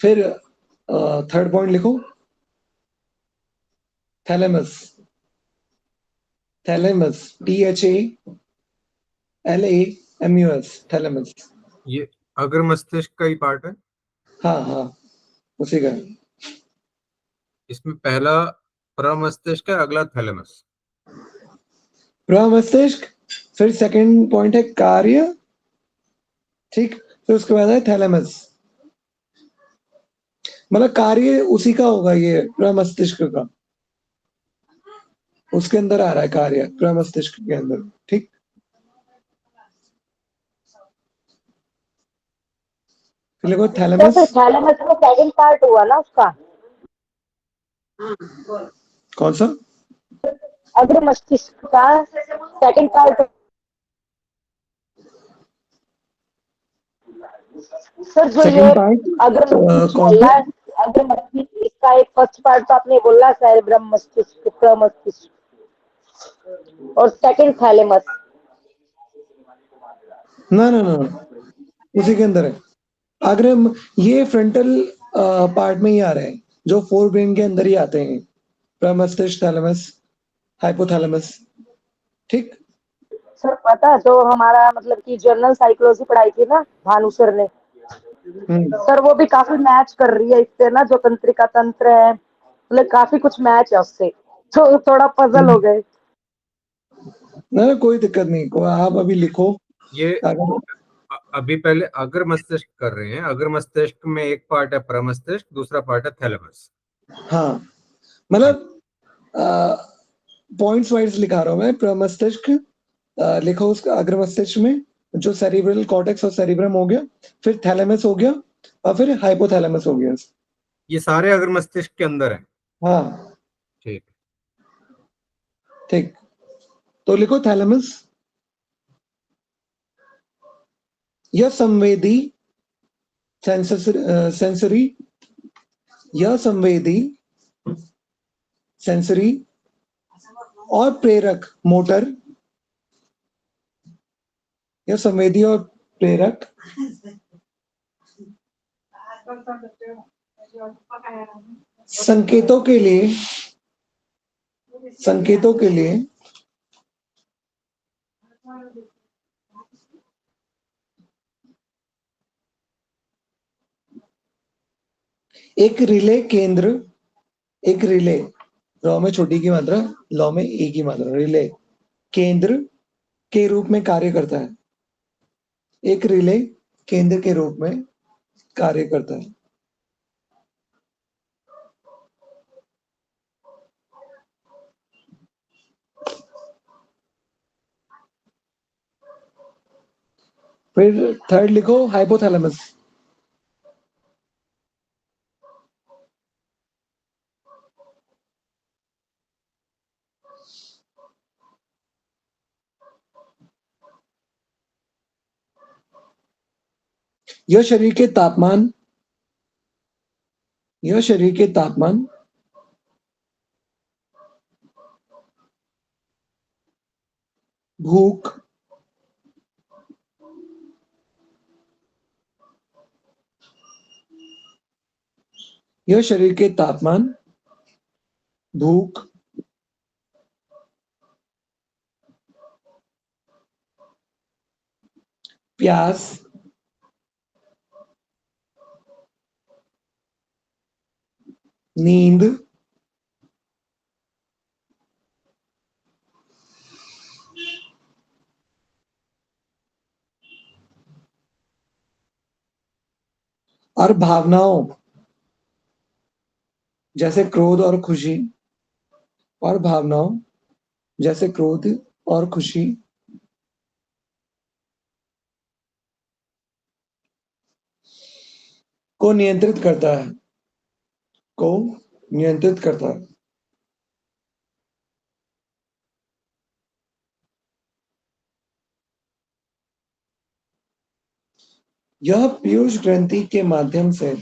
फिर थर्ड पॉइंट लिखो, थैलेमस। Thalamus, THALAMUS, thalamus. ये अग्र मस्तिष्क का ही पार्ट है। हाँ हाँ, उसी का। इसमें पहला प्रमस्तिष्क है, अगला थैलेमस। प्रमस्तिष्क, फिर सेकंड पॉइंट है कार्य, ठीक। फिर उसके बाद है थैलेमस। मतलब कार्य उसी का होगा, ये प्रमस्तिष्क का। उसके अंदर आ रहा है कार्य, प्रमस्तिष्क के अंदर, ठीक। फिर लिखो तो थैलेमस। फिर थैलेमस का सेकंड पार्ट हुआ ना उसका, कौन सा? अग्र मस्तिष्क का सेकंड पार्ट। सर जो ये सेकंड पार्ट अग्र मस्तिष्क कौन सा? बोला, अग्र मस्तिष्क इसका एक फर्स्ट पार्ट तो आपने बोला सेरेब्रम मस्तिष्क, प्रमस्तिष्क, और सेकंड थैलेमस। ना ना ना ना, उसी के अंदर है। अग्र ये फ्रंटल पार्ट में ही आ रहे हैं, जो फोर ब्रेन के अंदर ही आते हैं। प्रमस्तिष्क, थैलेमस, हाइपोथैलेमस, ठीक। सर पता है, जो हमारा मतलब कि जनरल साइकोलॉजी पढ़ाई थी ना भानु सर ने, सर वो भी काफी मैच कर रही है इससे ना, जो तंत्रिका तंत्र है, मतलब काफी कुछ मैच है उससे, तो थोड़ा पजल हो गए। ना कोई दिक्कत नहीं, को आप अभी लिखो। ये अगर अभी पहले अग्र मस्तिष्क कर रहे हैं। अग्र मस्तिष्क में एक पार्ट है प्रमस्तिष्क, दूसरा पार्ट है थैलेमस। हाँ, हाँ, मतलब पॉइंट्स वाइज लिखा रहा हूं मैं। प्रमस्तिष्क लिखो, उसका अग्र मस्तिष्क में जो सेरिब्रल कॉर्टेक्स और सेरिब्रम हो गया, फिर थैलेमस हो गया, और फिर हाइपोथैलेमस हो गया। ये सारे अग्र मस्तिष्क के अंदर है। हाँ ठीक। ठीक, तो लिखो थैलेमस। यह संवेदी सेंसरी, यह संवेदी सेंसरी और प्रेरक मोटर, यह संवेदी और प्रेरक संकेतों के लिए, संकेतों के लिए एक रिले केंद्र, एक रिले, रॉ में छोटी की मात्रा, लॉ में ए की मात्रा, रिले केंद्र के रूप में कार्य करता है। एक रिले केंद्र के रूप में कार्य करता है। फिर थर्ड लिखो हाइपोथैलेमस। यह शरीर के तापमान, यह शरीर के तापमान, भूख, यह शरीर के तापमान, भूख, प्यास, नींद, और भावनाओं जैसे क्रोध और खुशी, और भावनाओं जैसे क्रोध और खुशी को नियंत्रित करता है, को नियंत्रित करता है। यह पीयूष ग्रंथि के माध्यम से,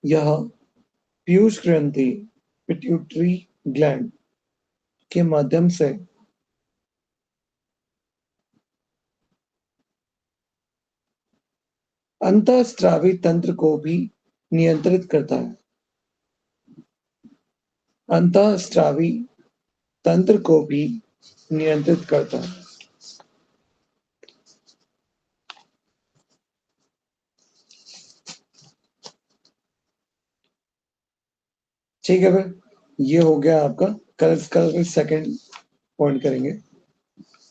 यह पीयूष ग्रंथि पिट्यूटरी ग्लैंड के माध्यम से अंतःस्रावी तंत्र को भी नियंत्रित करता है। अंतःस्रावी तंत्र को भी नियंत्रित करता है। ठीक है फिर, ये हो गया आपका। कल कल सेकंड पॉइंट करेंगे,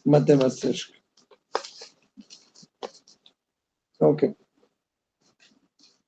मध्य मस्तिष्क। ओके।